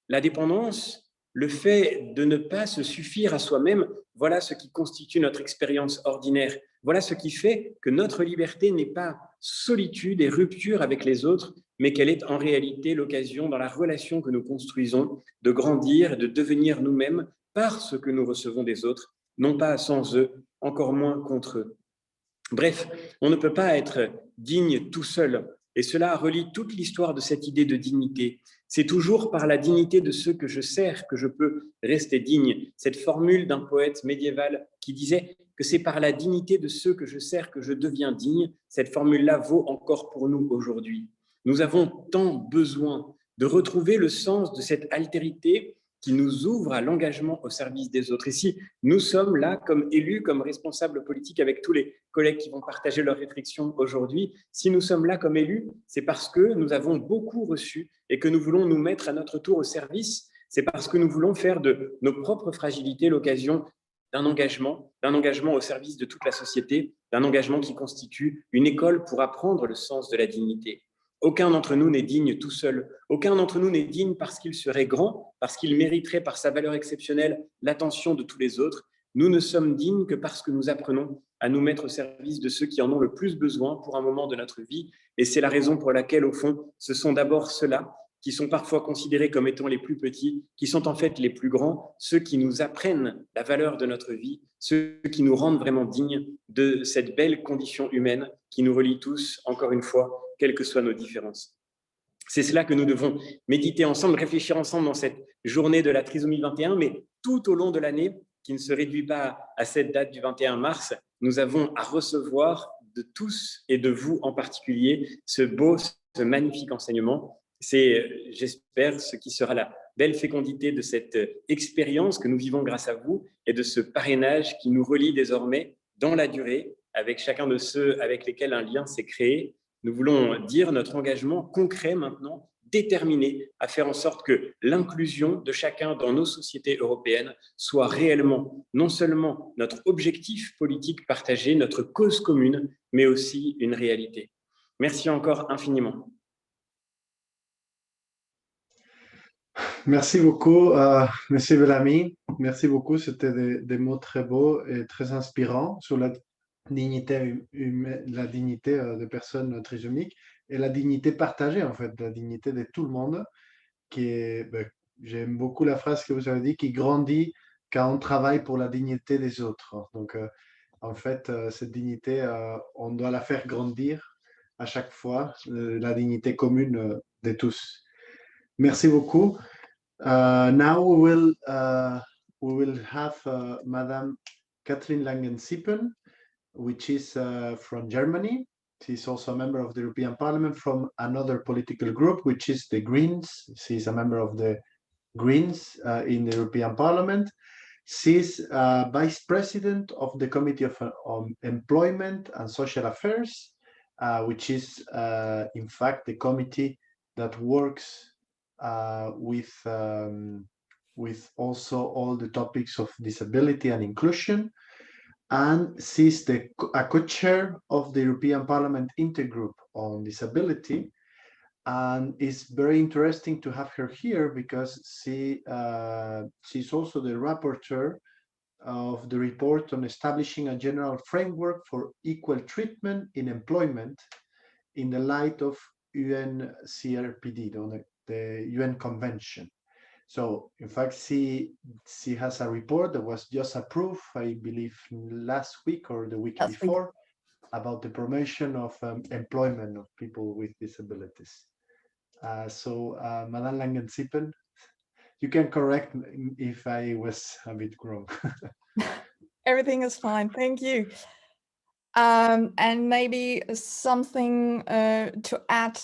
Speaker 12: La dépendance, le fait de ne pas se suffire à soi-même, voilà ce qui constitue notre expérience ordinaire. Voilà ce qui fait que notre liberté n'est pas solitude et rupture avec les autres, mais qu'elle est en réalité l'occasion, dans la relation que nous construisons, de grandir, de devenir nous-mêmes par ce que nous recevons des autres, non pas sans eux, encore moins contre eux. Bref, on ne peut pas être digne tout seul, et cela relie toute l'histoire de cette idée de dignité. C'est toujours par la dignité de ceux que je sers que je peux rester digne. Cette formule d'un poète médiéval qui disait que c'est par la dignité de ceux que je sers que je deviens digne, cette formule-là vaut encore pour nous aujourd'hui. Nous avons tant besoin de retrouver le sens de cette altérité qui nous ouvre à l'engagement au service des autres. Et si nous sommes là comme élus, comme responsables politiques, avec tous les collègues qui vont partager leurs réflexions aujourd'hui, si nous sommes là comme élus, c'est parce que nous avons beaucoup reçu et que nous voulons nous mettre à notre tour au service. C'est parce que nous voulons faire de nos propres fragilités l'occasion d'un engagement au service de toute la société, d'un engagement qui constitue une école pour apprendre le sens de la dignité. Aucun d'entre nous n'est digne tout seul. Aucun d'entre nous n'est digne parce qu'il serait grand, parce qu'il mériterait par sa valeur exceptionnelle l'attention de tous les autres. Nous ne sommes dignes que parce que nous apprenons à nous mettre au service de ceux qui en ont le plus besoin pour un moment de notre vie. Et c'est la raison pour laquelle, au fond, ce sont d'abord ceux-là qui sont parfois considérés comme étant les plus petits, qui sont en fait les plus grands, ceux qui nous apprennent la valeur de notre vie, ceux qui nous rendent vraiment dignes de cette belle condition humaine qui nous relie tous, encore une fois, quelles que soient nos différences. C'est cela que nous devons méditer ensemble, réfléchir ensemble dans cette journée de la trisomie 21, mais tout au long de l'année, qui ne se réduit pas à cette date du 21 mars, nous avons à recevoir de tous et de vous en particulier ce beau, ce magnifique enseignement. C'est, j'espère, ce qui sera la belle fécondité de cette expérience que nous vivons grâce à vous et de ce parrainage qui nous relie désormais dans la durée avec chacun de ceux avec lesquels un lien s'est créé. Nous voulons dire notre engagement concret maintenant, déterminé à faire en sorte que l'inclusion de chacun dans nos sociétés européennes soit réellement non seulement notre objectif politique partagé, notre cause commune, mais aussi une réalité. Merci encore infiniment.
Speaker 3: Merci beaucoup, Monsieur Bellamy. Merci beaucoup. C'était des mots très beaux et très inspirants sur la dignité humaine, la dignité de personnes trisomiques et la dignité partagée, en fait, la dignité de tout le monde, qui est, j'aime beaucoup la phrase que vous avez dit, qui grandit quand on travaille pour la dignité des autres. Donc, en fait, cette dignité, on doit la faire grandir à chaque fois, la dignité commune de tous. Merci beaucoup. Now we will have Madame Kathrin Langen-Siepen, which is from Germany. She's also a member of the European Parliament from another political group, which is the Greens. She's a member of the Greens in the European Parliament. She's Vice President of the Committee on Employment and Social Affairs, which is in fact the committee that works with also all the topics of disability and inclusion. And she's a co-chair of the European Parliament Intergroup on Disability. And it's very interesting to have her here because she's also the rapporteur of the report on establishing a general framework for equal treatment in employment in the light of UNCRPD, the UN Convention. So, in fact, she has a report that was just approved, I believe, last week or the week before, about the promotion of employment of people with disabilities. Madame Langen-Siepen, you can correct me if I was a bit wrong.
Speaker 13: Everything is fine, thank you. And maybe something to add.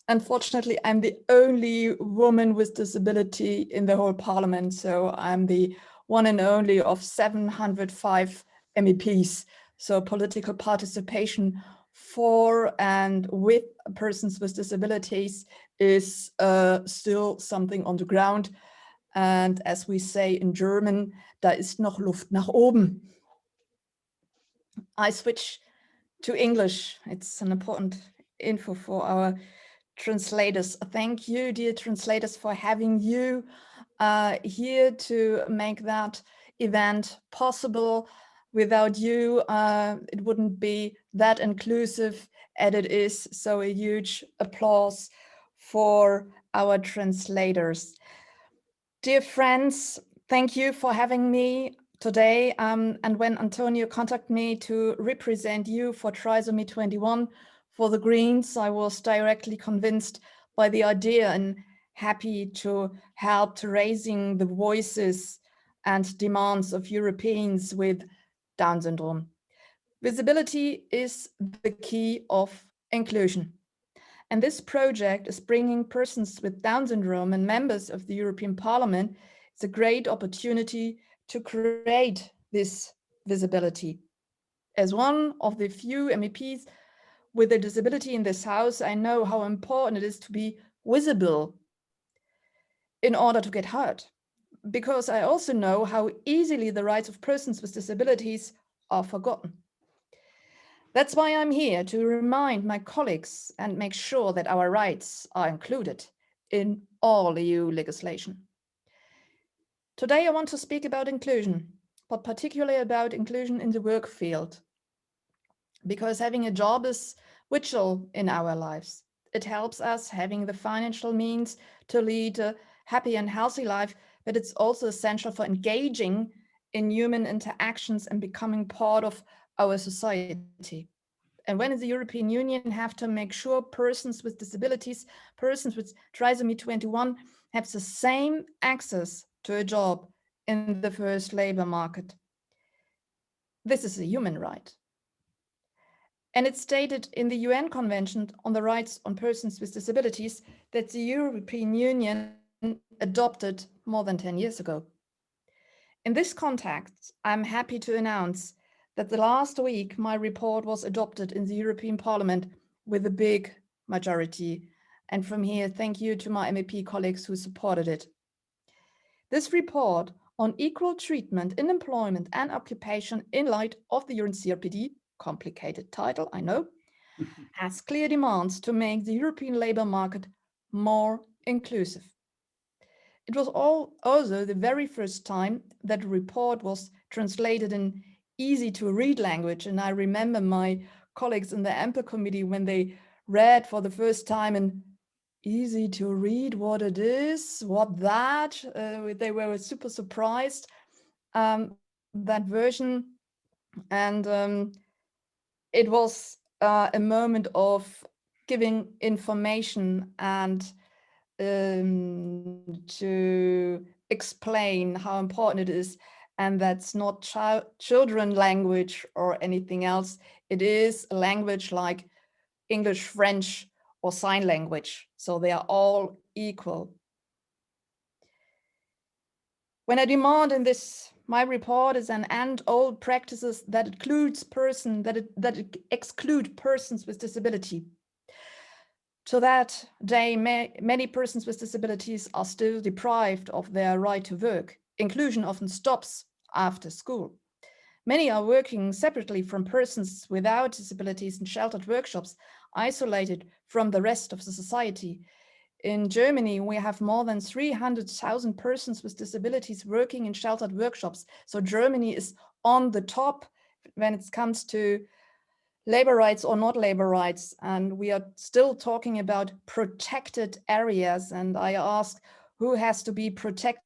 Speaker 13: Unfortunately, I'm the only woman with disability in the whole parliament, so I'm the one and only of 705 MEPs. So political participation for and with persons with disabilities is still something on the ground. And as we say in German, da ist noch Luft nach oben. I switch to English. It's an important info for our translators. Thank you, dear translators, for having you here to make that event possible. Without you, it wouldn't be that inclusive as it is. So a huge applause for our translators. Dear friends, thank you for having me today. And when Antonio contacted me to represent you for Trisomy 21, for the Greens, I was directly convinced by the idea and happy to help to raising the voices and demands of Europeans with Down syndrome. Visibility is the key of inclusion. And this project is bringing persons with Down syndrome and members of the European Parliament. It's a great opportunity to create this visibility. As one of the few MEPs with a disability in this house, I know how important it is to be visible in order to get heard, because I also know how easily the rights of persons with disabilities are forgotten. That's why I'm here, to remind my colleagues and make sure that our rights are included in all EU legislation. Today I want to speak about inclusion, but particularly about inclusion in the work field, because having a job is vital in our lives. It helps us having the financial means to lead a happy and healthy life, but it's also essential for engaging in human interactions and becoming part of our society. and when the European Union have to make sure persons with disabilities, persons with trisomy 21 have the same access to a job in the first labor market. This is a human right. And it's stated in the UN Convention on the Rights on Persons with Disabilities that the European Union adopted more than 10 years ago. In this context, I'm happy to announce that the last week my report was adopted in the European Parliament with a big majority. And from here, thank you to my MEP colleagues who supported it. This report on equal treatment in employment and occupation in light of the CRPD, complicated title, I know, has clear demands to make the European labour market more inclusive. It was also the very first time that a report was translated in easy to read language. And I remember my colleagues in the AMPA committee when they read for the first time in easy to read what it is, what that, they were super surprised, that version. And it was a moment of giving information and to explain how important it is. And that's not children language or anything else. It is a language like English, French, or sign language. So they are all equal. When I demand in this, my report is an end old practices that excludes exclude persons with disability. To that day, many persons with disabilities are still deprived of their right to work. Inclusion often stops after school. Many are working separately from persons without disabilities in sheltered workshops, isolated from the rest of the society. In Germany, we have more than 300,000 persons with disabilities working in sheltered workshops. So Germany is on the top when it comes to labor rights or not labor rights. And we are still talking about protected areas. And I ask, who has to be protected?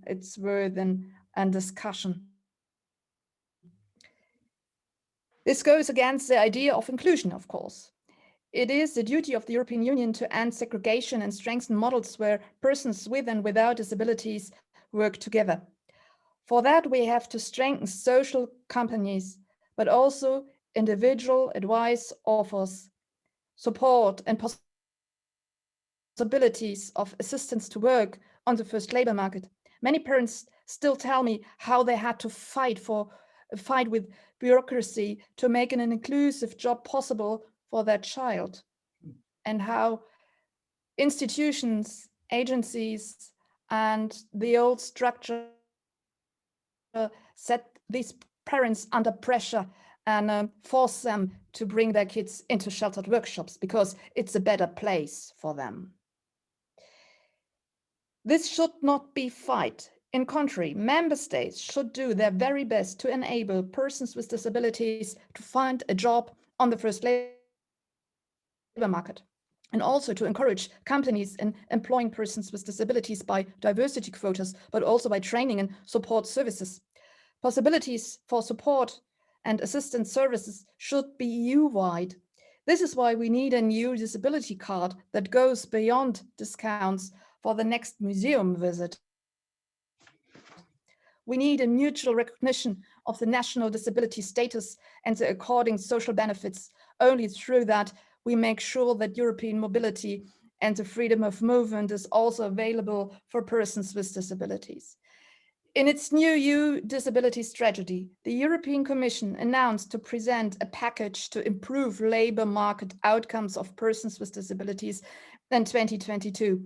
Speaker 13: It's worth a discussion. This goes against the idea of inclusion, of course. It is the duty of the European Union to end segregation and strengthen models where persons with and without disabilities work together. For that, we have to strengthen social companies, but also individual advice offers, support and possibilities of assistance to work on the first labor market. Many parents still tell me how they had to fight with bureaucracy to make an inclusive job possible for their child, and how institutions, agencies, and the old structure set these parents under pressure and force them to bring their kids into sheltered workshops because it's a better place for them. This should not be fight. In contrary, member states should do their very best to enable persons with disabilities to find a job on the first labor market, and also to encourage companies in employing persons with disabilities by diversity quotas, but also by training and support services. Possibilities for support and assistance services should be EU-wide. This is why we need a new disability card that goes beyond discounts for the next museum visit. We need a mutual recognition of the national disability status and the according social benefits. Only through that, we make sure that European mobility and the freedom of movement is also available for persons with disabilities. In its new EU disability strategy, the European Commission announced to present a package to improve labour market outcomes of persons with disabilities in 2022.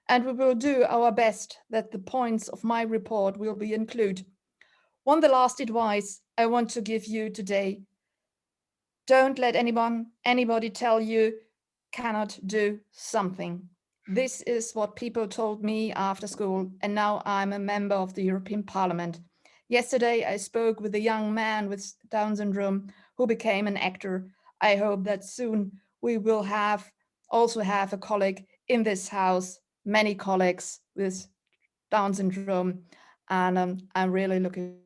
Speaker 13: And we will do our best that the points of my report will be included. The last advice I want to give you today: don't let anybody tell you cannot do something. This is what people told me after school, and now I'm a member of the European Parliament. Yesterday, I spoke with a young man with Down syndrome who became an actor. I hope that soon we will also have a colleague in this house, many colleagues with Down syndrome, and I'm really looking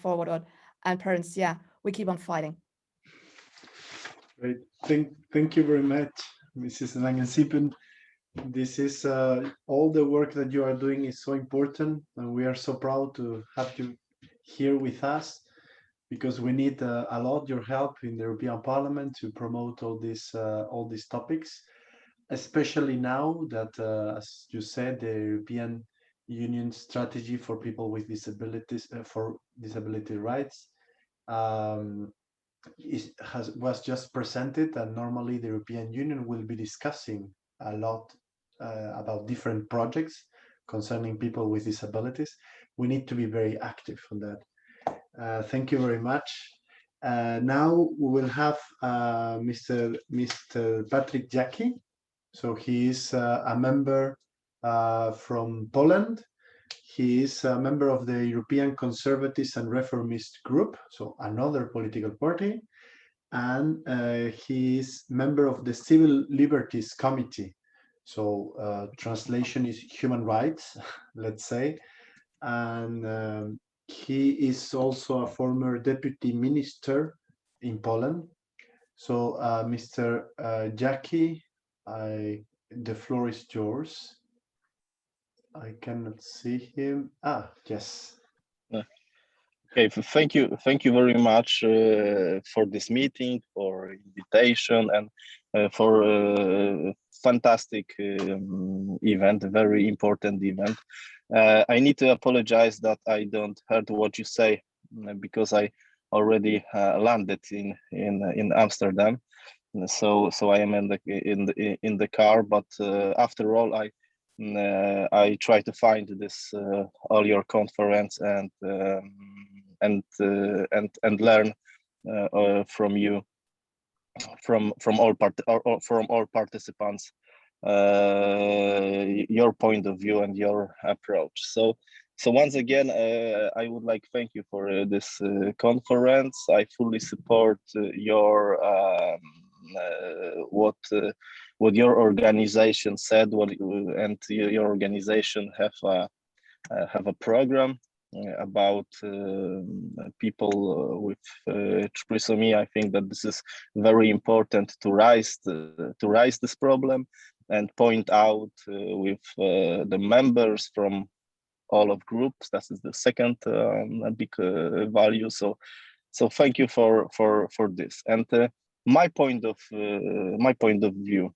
Speaker 13: forward. and parents, yeah, we keep on fighting.
Speaker 3: Great. Thank you very much, Mrs. Langensippen. This is all the work that you are doing is so important, and we are so proud to have you here with us, because we need a lot your help in the European Parliament to promote all these topics, especially now that, as you said, the European Union strategy for people with disabilities, for disability rights, was just presented, and normally the European Union will be discussing a lot about different projects concerning people with disabilities. We need to be very active on that. Thank you very much. Now we will have Mr. Patrick Jaki. So he is a member from Poland. He is a member of the European Conservatives and Reformist Group, so another political party, and he is member of the Civil Liberties Committee. So translation is human rights, let's say. And he is also a former deputy minister in Poland. So Mr. Jaki, the floor is yours. I cannot see him. Ah, yes.
Speaker 14: Okay, thank you very much for this meeting, for invitation, and for a fantastic event, a very important event. I need to apologize that I don't heard what you say, because I already landed in Amsterdam. So I am in the car, but after all, I try to find this all your conference and learn from you, from all participants, your point of view and your approach. So once again, I would like to thank you for this conference. I fully support your what your organization said, and your organization have a program about people with trisomy. I think that this is very important to raise this problem and point out with the members from all of groups. That is the second big value. So thank you for this. And my point of view.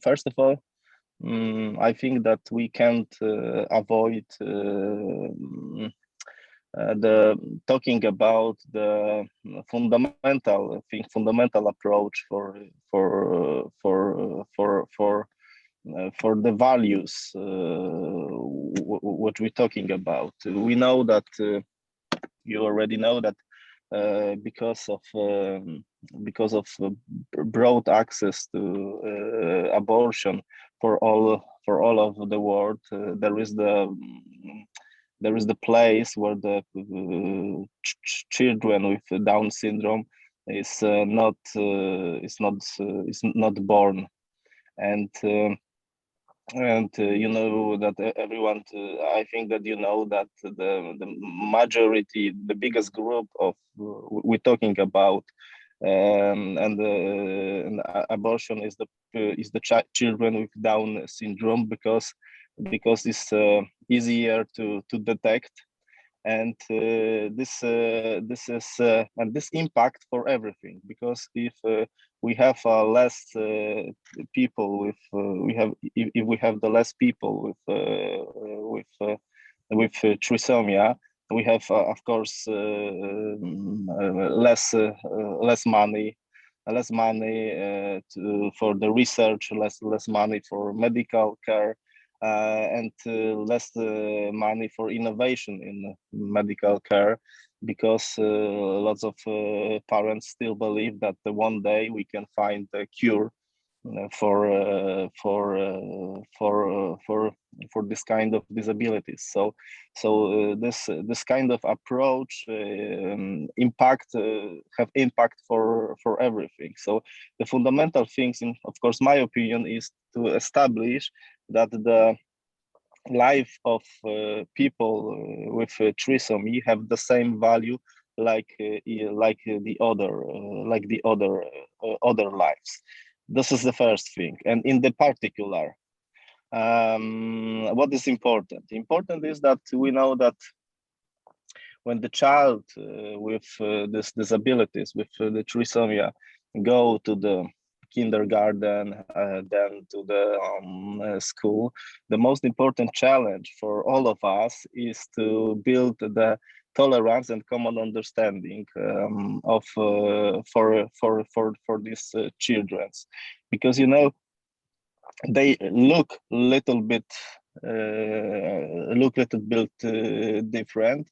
Speaker 14: First of all, I think that we can't avoid the talking about the fundamental approach for the values what we're talking about. We know that you already know that because of broad access to abortion for all of the world, there is the place where the children with Down syndrome is not born, and you know that everyone. I think that you know that the majority, the biggest group of we're talking about, and abortion is the children with Down syndrome, because it's easier to detect, and this impact for everything, because if we have less people with if we have the less people with trisomia, we have of course less money for the research, less money for medical care, and less money for innovation in medical care, because lots of parents still believe that one day we can find a cure for this kind of disabilities. So this kind of approach have impact for everything. So the fundamental things, in of course my opinion, is to establish that the life of people with trisomy have the same value like the other lives. This is the first thing. And in the particular, what is important? Important is that we know that when the child with these disabilities, with the trisomia, go to the kindergarten, then to the school, the most important challenge for all of us is to build the tolerance and common understanding of for these children, because they look little bit different.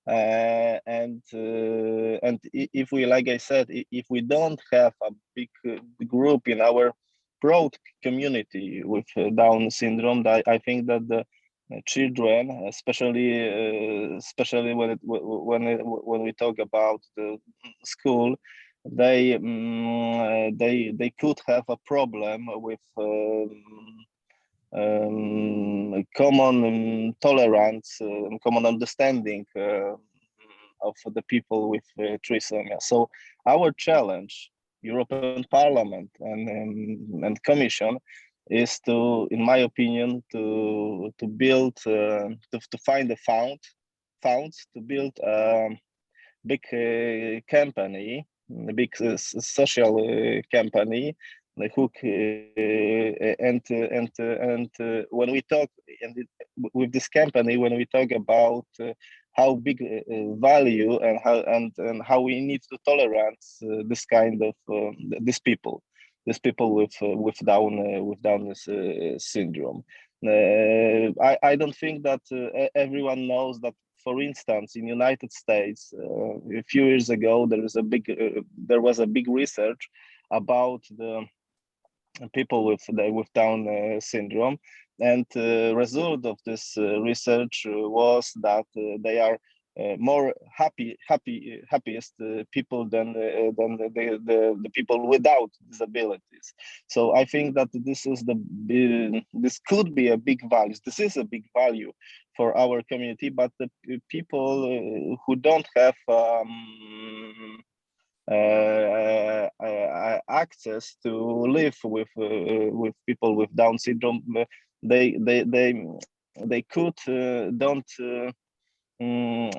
Speaker 14: And if we, like I said, if we don't have a big group in our broad community with Down syndrome, I think that the children, especially when we talk about the school, they could have a problem with common tolerance, common understanding of the people with trisomia. So our challenge, European Parliament and Commission, is to, in my opinion, to build to find the funds to build a big company, a big social company, who and when we talk with this company, when we talk about how big value and how we need to tolerance this kind of these people with Down syndrome. I don't think that everyone knows that, for instance, in United States, a few years ago, there was a big research about the people with Down syndrome, and the result of this research was that they are more happiest people than the people without disabilities. So I think that this could be a big value. This is a big value for our community, but the people who don't have access to live with people with Down syndrome, they could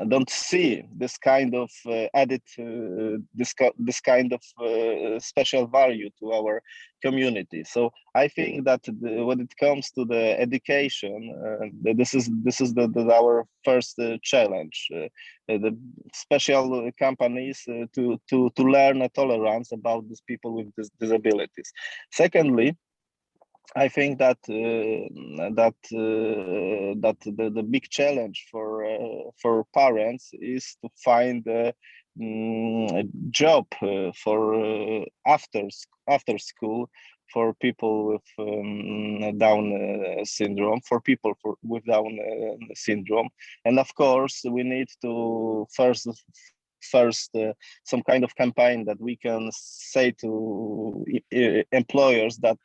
Speaker 14: don't see this kind of added this kind of special value to our community. So I think that when it comes to the education, this is our first challenge. The special companies to learn a tolerance about these people with disabilities. Secondly, I think that the big challenge for parents is to find a job for after school for people with Down syndrome, for people with Down syndrome, and of course we need to first some kind of campaign that we can say to employers that.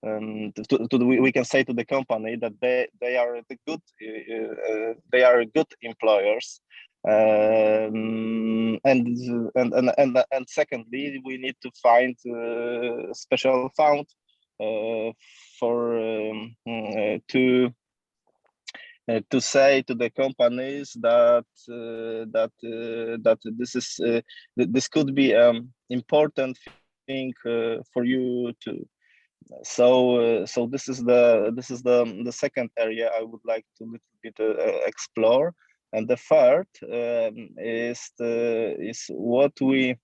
Speaker 14: We can say to the company that they are the good they are good employers, and secondly we need to find special fund for to say to the companies that this could be important thing for you to. So this is the second area I would like to little bit explore, and the third is what we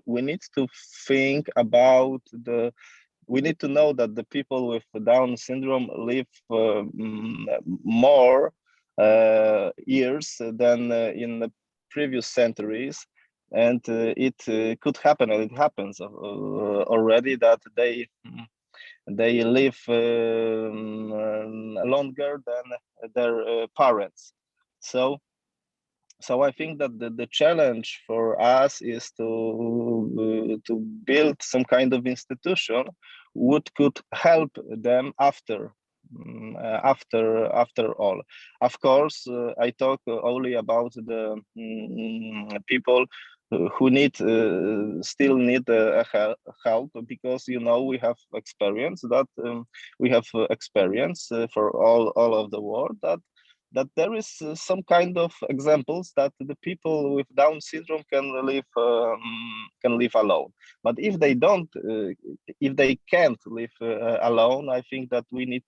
Speaker 14: need to think about we need to know that the people with Down syndrome live more years than in the previous centuries, and it could happen, and it happens already, that they live longer than their parents. So I think that the challenge for us is to build some kind of institution which could help them after after all. Of course, I talk only about the people who still need help, because we have experience for all of the world that there is some kind of examples that the people with Down syndrome can live alone. But if they can't live alone, I think that we need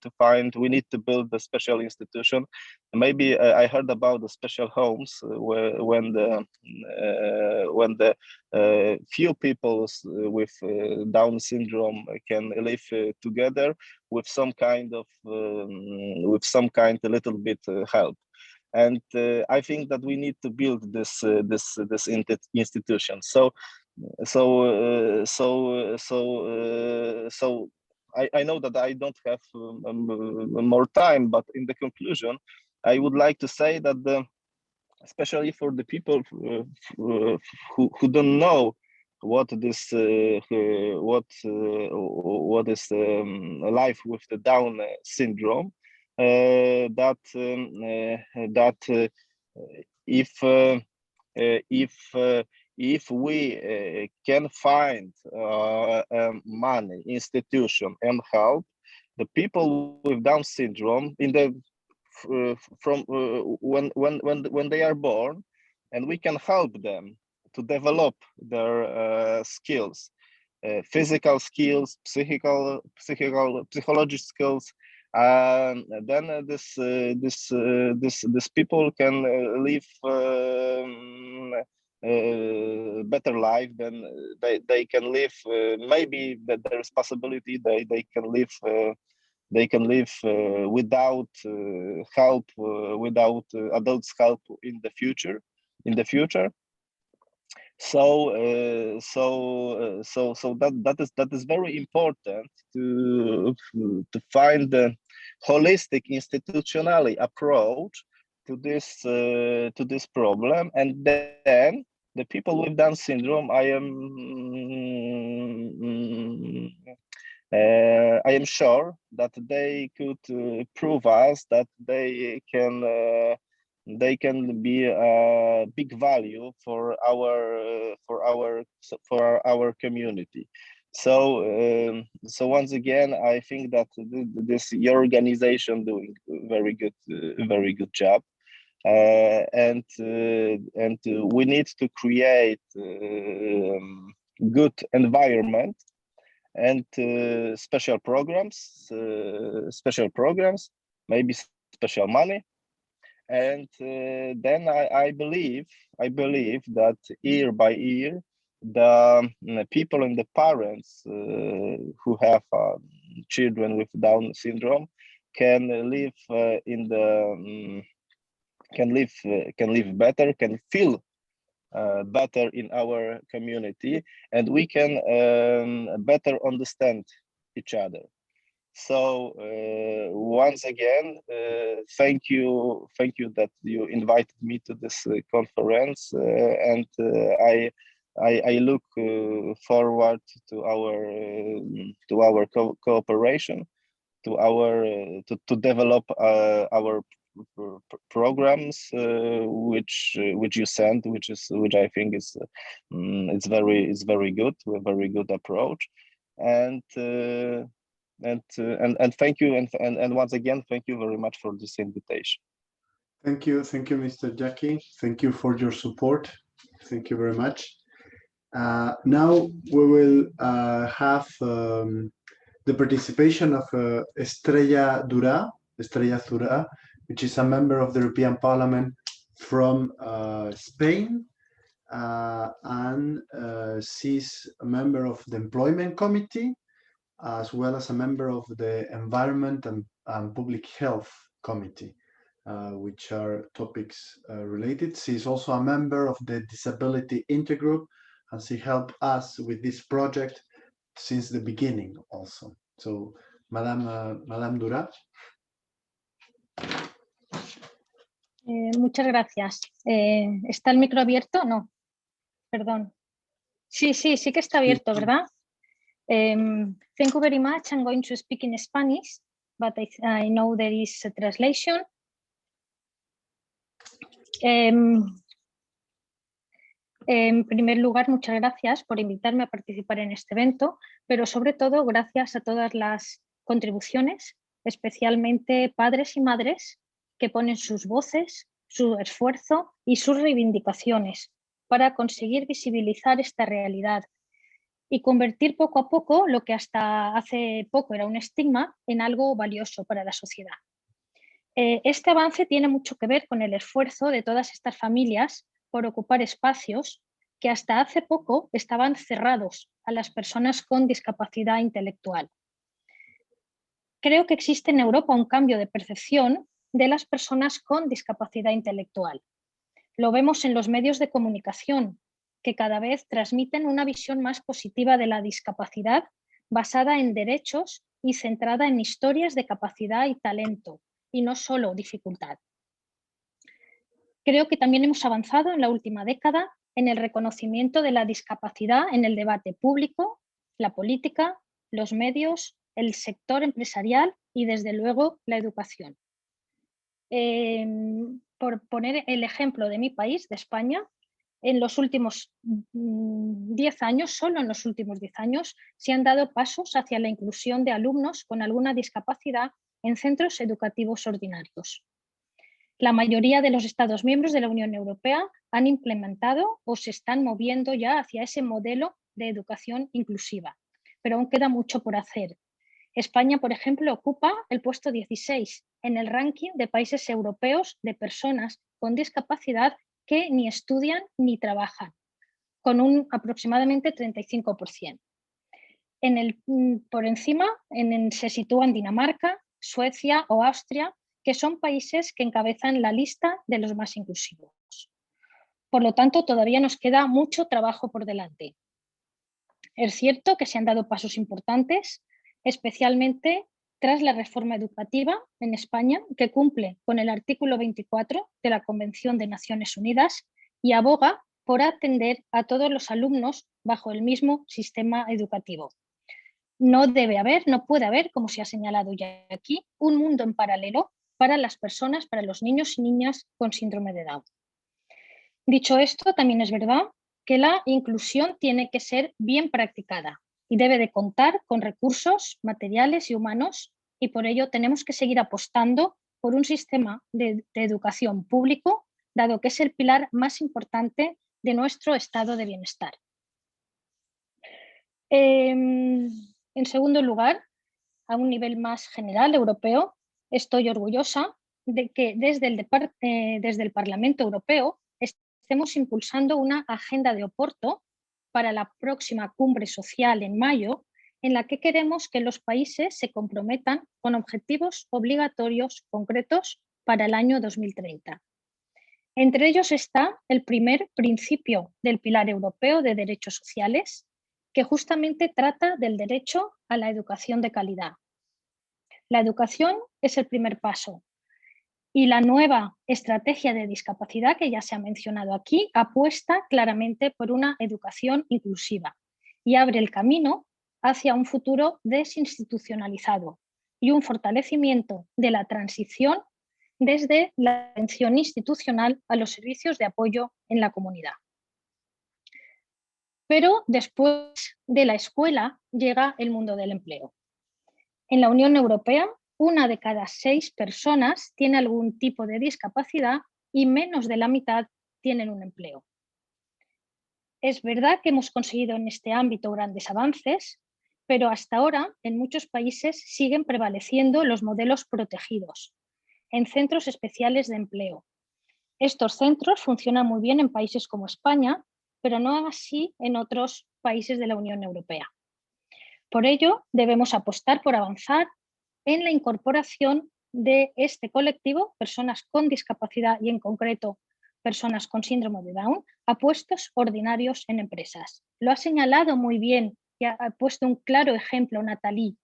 Speaker 14: to build a special institution. Maybe I heard about the special homes when the few people with Down syndrome can live together with some kind a little bit help. And I think that we need to build this institution. So I know that I don't have more time, but in the conclusion, I would like to say that especially for the people who don't know what is life with the Down syndrome, that if we can find money, institution, and help the people with Down syndrome from when they are born, and we can help them to develop their skills, physical skills, psychological skills, and then this people can live better life than they can live. Maybe that there is possibility they can live without help, without adults' help in the future. So that is very important to find a holistic institutionally approach to this problem, and then the people with Down syndrome, I am sure that they could prove us that they can be a big value for our community. So once again, I think that your organization doing very good job, and we need to create good environment and special programs, maybe special money. And then I believe that year by year, the people and the parents who have children with Down syndrome can live can live better, can feel better in our community, and we can better understand each other. So once again, thank you that you invited me to this conference, and I look forward to our cooperation, to develop our programs which you sent, which I think is it's very good, a very good approach, and thank you, and once again, thank you very much for this invitation.
Speaker 3: Thank you, Mr. Jackie. Thank you for your support. Thank you very much. Now we will have the participation of Estrella Dura, which is a member of the European Parliament from Spain, and she's a member of the Employment Committee, as well as a member of the Environment and Public Health Committee, which are topics related. She's also a member of the Disability Intergroup, and she helped us with this project since the beginning also. So, Madame Dura.
Speaker 15: Muchas gracias. ¿Está el micro abierto? No, perdón. Sí que está abierto, ¿verdad? Thank you very much. I'm going to speak in Spanish. but I know there is a translation. En primer lugar, muchas gracias por invitarme a participar en este evento, pero sobre todo gracias a todas las contribuciones, especialmente padres y madres que ponen sus voces, su esfuerzo y sus reivindicaciones para conseguir visibilizar esta realidad y convertir poco a poco lo que hasta hace poco era un estigma en algo valioso para la sociedad. Este avance tiene mucho que ver con el esfuerzo de todas estas familias por ocupar espacios que hasta hace poco estaban cerrados a las personas con discapacidad intelectual. Creo que existe en Europa un cambio de percepción de las personas con discapacidad intelectual. Lo vemos en los medios de comunicación, que cada vez transmiten una visión más positiva de la discapacidad basada en derechos y centrada en historias de capacidad y talento, y no solo dificultad. Creo que también hemos avanzado en la última década en el reconocimiento de la discapacidad en el debate público, la política, los medios, el sector empresarial y, desde luego, la educación. Por poner el ejemplo de mi país, de España, en los últimos 10 años, solo en los últimos 10 años, se han dado pasos hacia la inclusión de alumnos con alguna discapacidad en centros educativos ordinarios. La mayoría de los Estados miembros de la Unión Europea han implementado o se están moviendo ya hacia ese modelo de educación inclusiva, pero aún queda mucho por hacer. España, por ejemplo, ocupa el puesto 16 en el ranking de países europeos de personas con discapacidad que ni estudian ni trabajan, con un aproximadamente 35%. Por encima se sitúan Dinamarca, Suecia o Austria, que son países que encabezan la lista de los más inclusivos. Por lo tanto, todavía nos queda mucho trabajo por delante. Es cierto que se han dado pasos importantes, especialmente tras la reforma educativa en España, que cumple con el artículo 24 de la Convención de Naciones Unidas y aboga por atender a todos los alumnos bajo el mismo sistema educativo. No puede haber, como se ha señalado ya aquí, un mundo en paralelo para las personas, para los niños y niñas con síndrome de Down. Dicho esto, también es verdad que la inclusión tiene que ser bien practicada y debe de contar con recursos materiales y humanos, y por ello tenemos que seguir apostando por un sistema de educación público, dado que es el pilar más importante de nuestro estado de bienestar. En segundo lugar, a un nivel más general europeo, estoy orgullosa de que desde el Parlamento Europeo estemos impulsando una agenda de Oporto para la próxima cumbre social en mayo, en la que queremos que los países se comprometan con objetivos obligatorios concretos para el año 2030. Entre ellos está el primer principio del Pilar Europeo de Derechos Sociales, que justamente trata del derecho a la educación de calidad. La educación es el primer paso y la nueva estrategia de discapacidad, que ya se ha mencionado aquí, apuesta claramente por una educación inclusiva y abre el camino hacia un futuro desinstitucionalizado y un fortalecimiento de la transición desde la atención institucional a los servicios de apoyo en la comunidad. Pero después de la escuela llega el mundo del empleo. En la Unión Europea, 1 de cada 6 personas tiene algún tipo de discapacidad y menos de la mitad tienen un empleo. Es verdad que hemos conseguido en este ámbito grandes avances, pero hasta ahora en muchos países siguen prevaleciendo los modelos protegidos en centros especiales de empleo. Estos centros funcionan muy bien en países como España, pero no así en otros países de la Unión Europea. Por ello, debemos apostar por avanzar en la incorporación de este colectivo, personas con discapacidad y en concreto personas con síndrome de Down, a puestos ordinarios en empresas. Lo ha señalado muy bien y ha puesto un claro ejemplo Nathalie.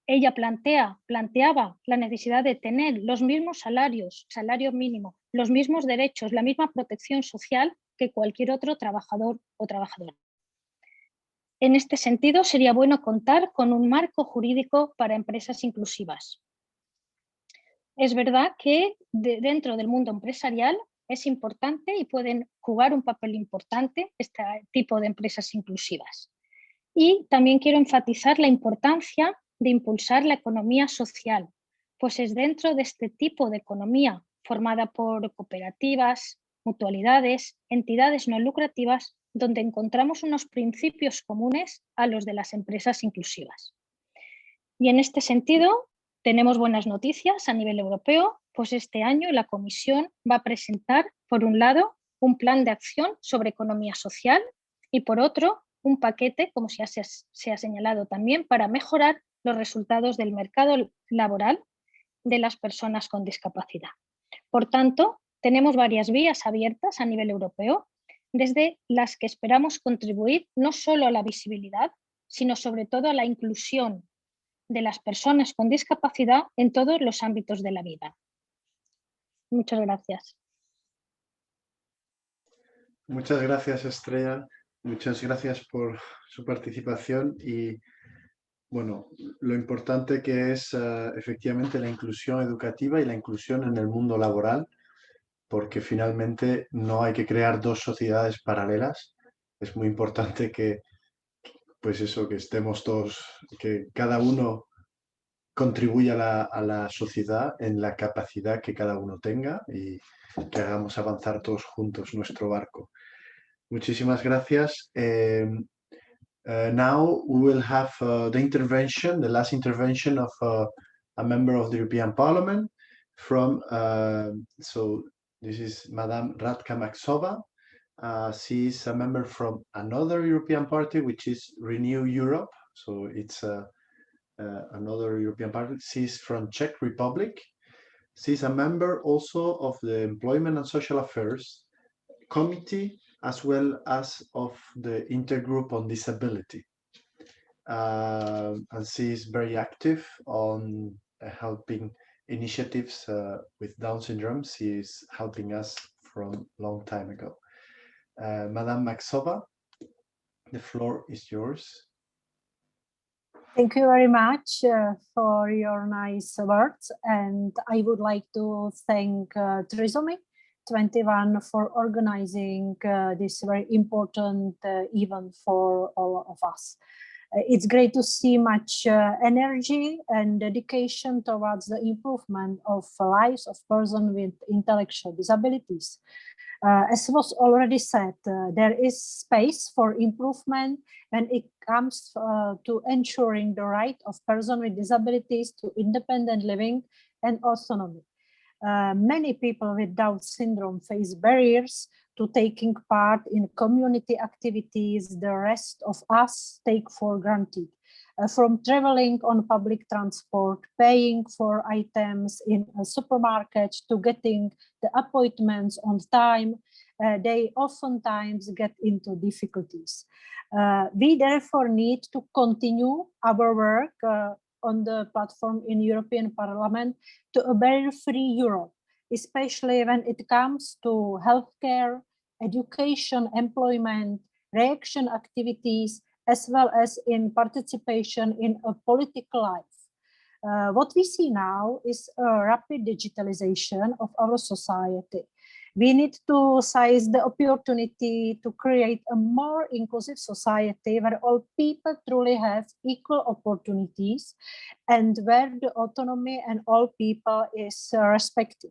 Speaker 15: Ella planteaba la necesidad de tener los mismos salarios, salario mínimo, los mismos derechos, la misma protección social que cualquier otro trabajador o trabajadora. En este sentido, sería bueno contar con un marco jurídico para empresas inclusivas. Es verdad que dentro del mundo empresarial es importante y pueden jugar un papel importante este tipo de empresas inclusivas. Y también quiero enfatizar la importancia de impulsar la economía social, pues es dentro de este tipo de economía formada por cooperativas, mutualidades, entidades no lucrativas, donde encontramos unos principios comunes a los de las empresas inclusivas. Y en este sentido, tenemos buenas noticias a nivel europeo, pues este año la Comisión va a presentar, por un lado, un plan de acción sobre economía social y, por otro, un paquete, como se ha señalado también, para mejorar los resultados del mercado laboral de las personas con discapacidad. Por tanto, tenemos varias vías abiertas a nivel europeo, desde las que esperamos contribuir no solo a la visibilidad, sino sobre todo a la inclusión de las personas con discapacidad en todos los ámbitos de la vida. Muchas gracias.
Speaker 3: Muchas gracias, Estrella. Muchas gracias por su participación y, bueno, lo importante que es efectivamente la inclusión educativa y la inclusión en el mundo laboral, porque finalmente no hay que crear dos sociedades paralelas. Es muy importante que, pues eso, que estemos todos, que cada uno contribuya a la sociedad en la capacidad que cada uno tenga y que hagamos avanzar todos juntos nuestro barco. Muchísimas gracias. Now we will have the last intervention of a member of the European Parliament from, so this is Madame Radka Maxova. She is a member from another European party, which is Renew Europe. So it's another European party. She's from Czech Republic. She's a member also of the Employment and Social Affairs Committee, as well as of the Intergroup on Disability. And she is very active on helping initiatives with Down syndrome. She is helping us from a long time ago. Madame Maxova, the floor is yours.
Speaker 16: Thank you very much for your nice words, and I would like to thank Trisomy 21 for organizing this very important event for all of us. It's great to see much energy and dedication towards the improvement of lives of persons with intellectual disabilities. As was already said, there is space for improvement when it comes to ensuring the right of persons with disabilities to independent living and autonomy. Many people with Down syndrome face barriers to taking part in community activities the rest of us take for granted. From traveling on public transport, paying for items in a supermarket, to getting the appointments on time, they oftentimes get into difficulties. We therefore need to continue our work on the platform in European Parliament to a barrier-free Europe, especially when it comes to healthcare, education, employment, reaction activities, as well as in participation in a political life. What we see now is a rapid digitalization of our society. We need to seize the opportunity to create a more inclusive society where all people truly have equal opportunities and where the autonomy and all people is respected.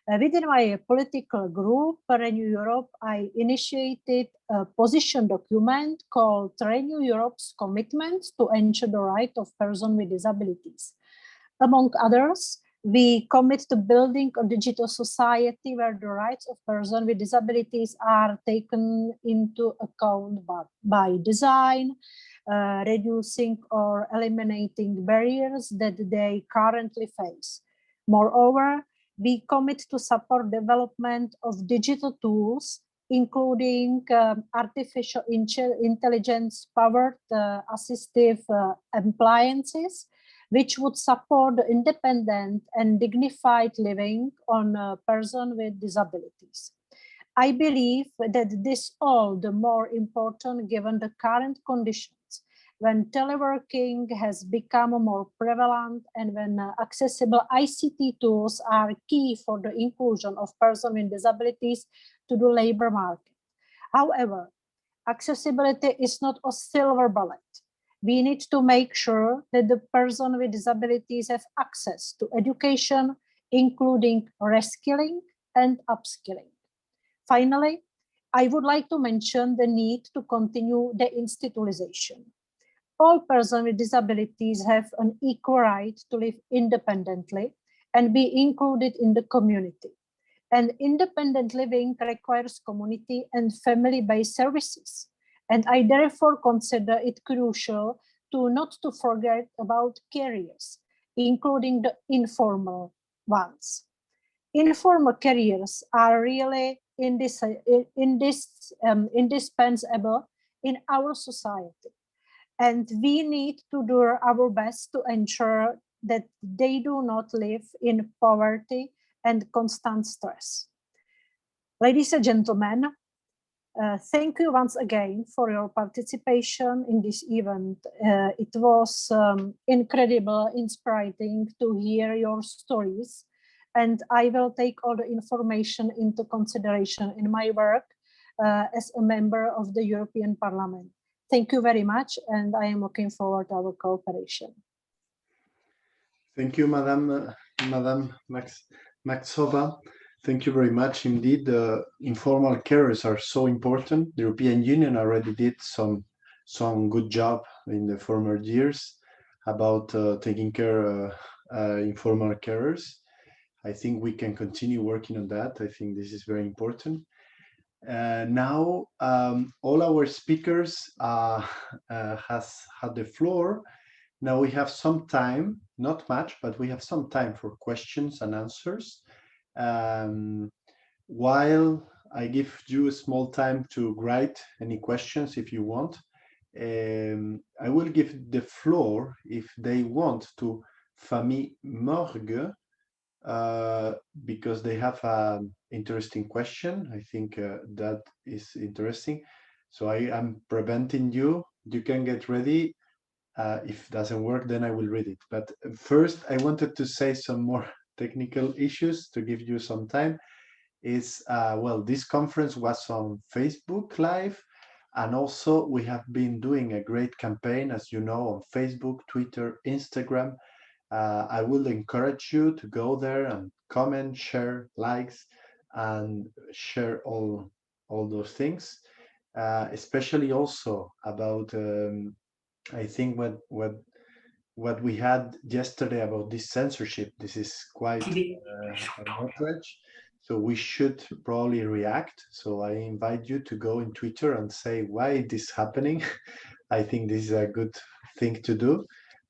Speaker 16: Within my political group, Renew Europe, I initiated a position document called Renew Europe's Commitment to Ensure the Right of Persons with Disabilities. Among others, we commit to building a digital society where the rights of persons with disabilities are taken into account by design, reducing or eliminating barriers that they currently face. Moreover, we commit to support development of digital tools, including artificial intelligence-powered assistive appliances, which would support the independent and dignified living on persons with disabilities. I believe that this all the more important given the current conditions when teleworking has become more prevalent and when accessible ICT tools are key for the inclusion of persons with disabilities to the labor market. However, accessibility is not a silver bullet. We need to make sure that the person with disabilities have access to education, including reskilling and upskilling. Finally, I would like to mention the need to continue deinstitutionalization. All persons with disabilities have an equal right to live independently and be included in the community. And independent living requires community and family-based services. And I therefore consider it crucial not to forget about careers, including the informal ones. Informal careers are really indispensable in our society. And we need to do our best to ensure that they do not live in poverty and constant stress. Ladies and gentlemen, thank you once again for your participation in this event. It was incredible, inspiring to hear your stories, and I will take all the information into consideration in my work as a member of the European Parliament. Thank you very much, and I am looking forward to our cooperation.
Speaker 3: Thank you, Madam Maxova. Thank you very much indeed. Informal carers are so important. The European Union already did some good job in the former years about taking care of informal carers. I think we can continue working on that. I think this is very important. Now, all our speakers has had the floor. Now we have some time, not much, but we have some time for questions and answers. While I give you a small time to write any questions if you want, I will give the floor, if they want, to Famille Morgue, because they have an interesting question. I think that is interesting. So I am preventing you. You can get ready. If it doesn't work, then I will read it. But first, I wanted to say some more technical issues to give you some time. Well, this conference was on Facebook Live, and also we have been doing a great campaign, as you know, on Facebook, Twitter, Instagram. I will encourage you to go there and comment, share, likes, and share all those things, especially also about I think what we had yesterday about this censorship. This is quite an outrage, so we should probably react. So I invite you to go in Twitter and say why this is happening. I think this is a good thing to do.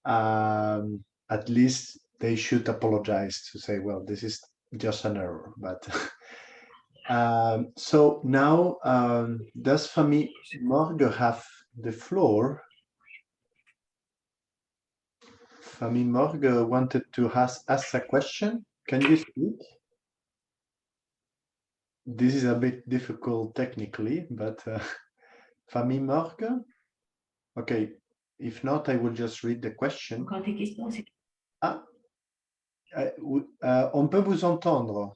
Speaker 3: At least they should apologize, to say, well, this is just an error. But so now, does Famille Morgue have the floor? Famille Morgue wanted to ask a question. Can you speak? This is a bit difficult technically, but Famille Morgue? Okay, if not, I will just read the question. Ah, on peut vous entendre,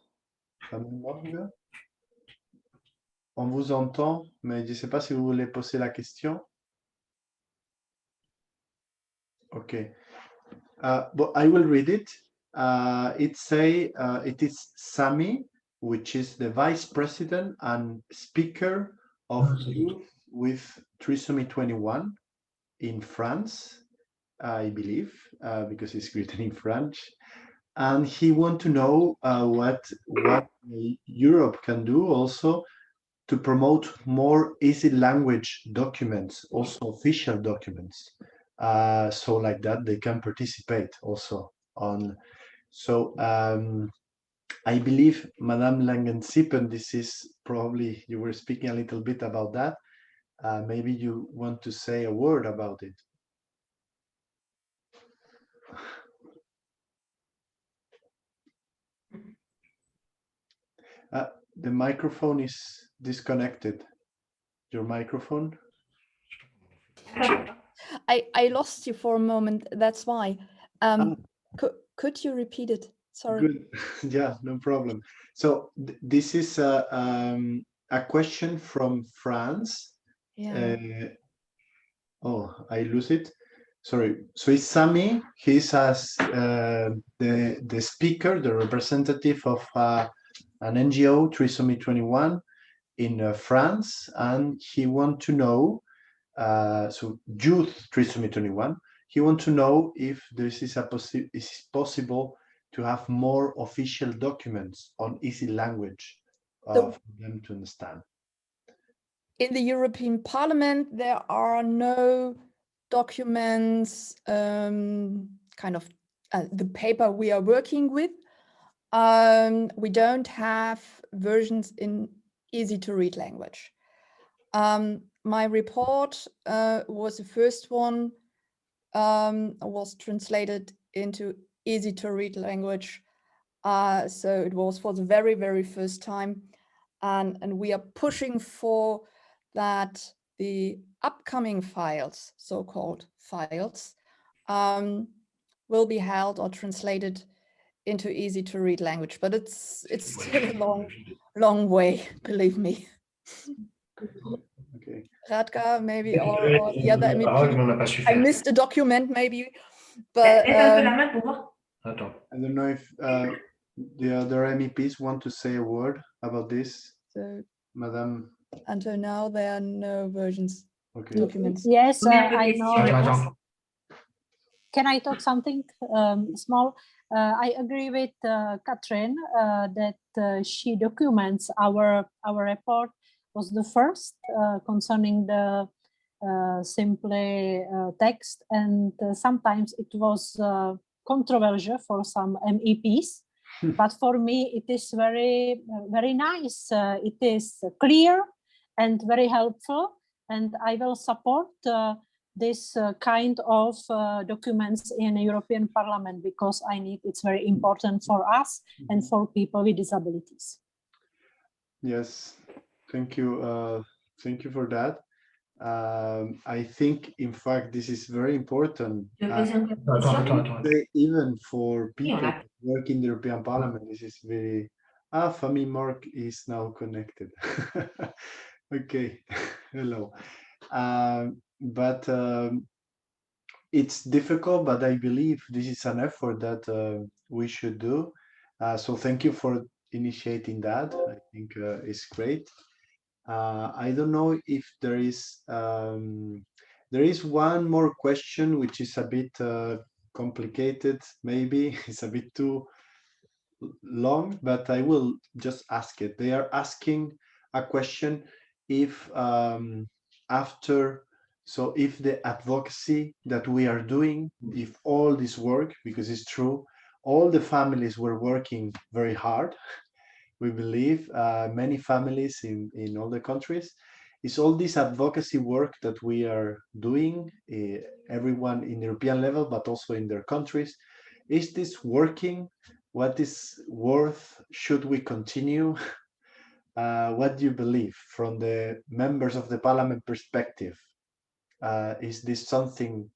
Speaker 3: Famille Morgue? On vous entend, mais je ne sais pas si vous voulez poser la question. Okay. But I will read it. It is Sami, which is the Vice President and Speaker of Youth with Trisomy 21 in France, I believe, because it's written in French. And he wants to know what Europe can do also to promote more easy language documents, also official documents. So like that, they can participate also on. So I believe, Madame Langenzipen, this is probably, you were speaking a little bit about that. Maybe you want to say a word about it. the microphone is disconnected. Your microphone?
Speaker 13: I lost you for a moment, that's why. Could you repeat it? Sorry.
Speaker 3: Good. Yeah, no problem. So this is a question from France.
Speaker 13: Yeah.
Speaker 3: Oh, I lose it. Sorry. So it's Sami. He's as the speaker, the representative of an NGO, Trisomy 21, in France, and he want to know. So youth Trisomy 21. He want to know if this is possible to have more official documents on easy language for them to understand.
Speaker 13: In the European Parliament, there are no documents, kind of the paper we are working with. We don't have versions in easy to read language. My report was the first one, was translated into easy to read language. So it was for the very, very first time. And we are pushing for that the upcoming files, so-called files, will be held or translated into easy to read language, but it's still a long way, believe me.
Speaker 3: Okay.
Speaker 13: Radka, maybe, or the other MEP. I missed a document, maybe, but
Speaker 3: I don't know if the other MEPs want to say a word about this.
Speaker 13: So,
Speaker 3: Madame.
Speaker 13: until now, there are no versions, documents.
Speaker 16: Yes, I know. Can I talk something small? I agree with Catherine that she documents our report was the first concerning the simply text, and sometimes it was controversial for some MEPs. But for me, it is very, very nice. It is clear and very helpful, and I will support this kind of documents in the European Parliament because it's very important for us and for people with disabilities.
Speaker 3: Yes, thank you. Thank you for that. I think, in fact, this is very important. Even for people who work in the European Parliament, this is very. Fami Mark is now connected. Okay, hello. But it's difficult, but I believe this is an effort that we should do. So thank you for initiating that. I think it's great. I don't know if there is one more question which is a bit complicated. Maybe it's a bit too long, but I will just ask it. They are asking a question if if the advocacy that we are doing, if all this work, because it's true, all the families were working very hard. We believe many families in all the countries. Is all this advocacy work that we are doing, everyone in European level, but also in their countries, is this working? What is worth? Should we continue? What do you believe from the members of the parliament perspective? Is this something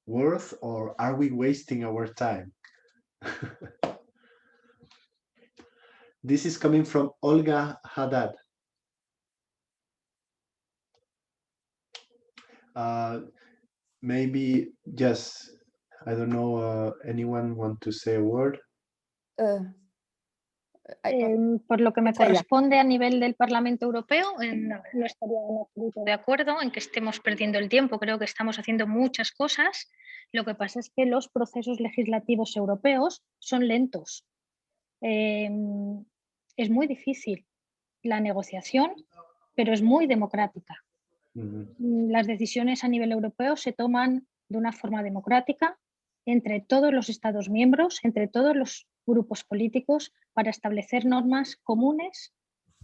Speaker 3: worth, or are we wasting our time? This is coming from Olga Haddad. Maybe, yes, I don't know, anyone want to say a word?
Speaker 15: Por lo que me corresponde a nivel del Parlamento Europeo, no estaría en absoluto de acuerdo en que estemos perdiendo el tiempo. Creo que estamos haciendo muchas cosas. Lo que pasa es que los procesos legislativos europeos son lentos. Es muy difícil la negociación, pero es muy democrática. Las decisiones a nivel europeo se toman de una forma democrática entre todos los Estados miembros, entre todos los grupos políticos, para establecer normas comunes,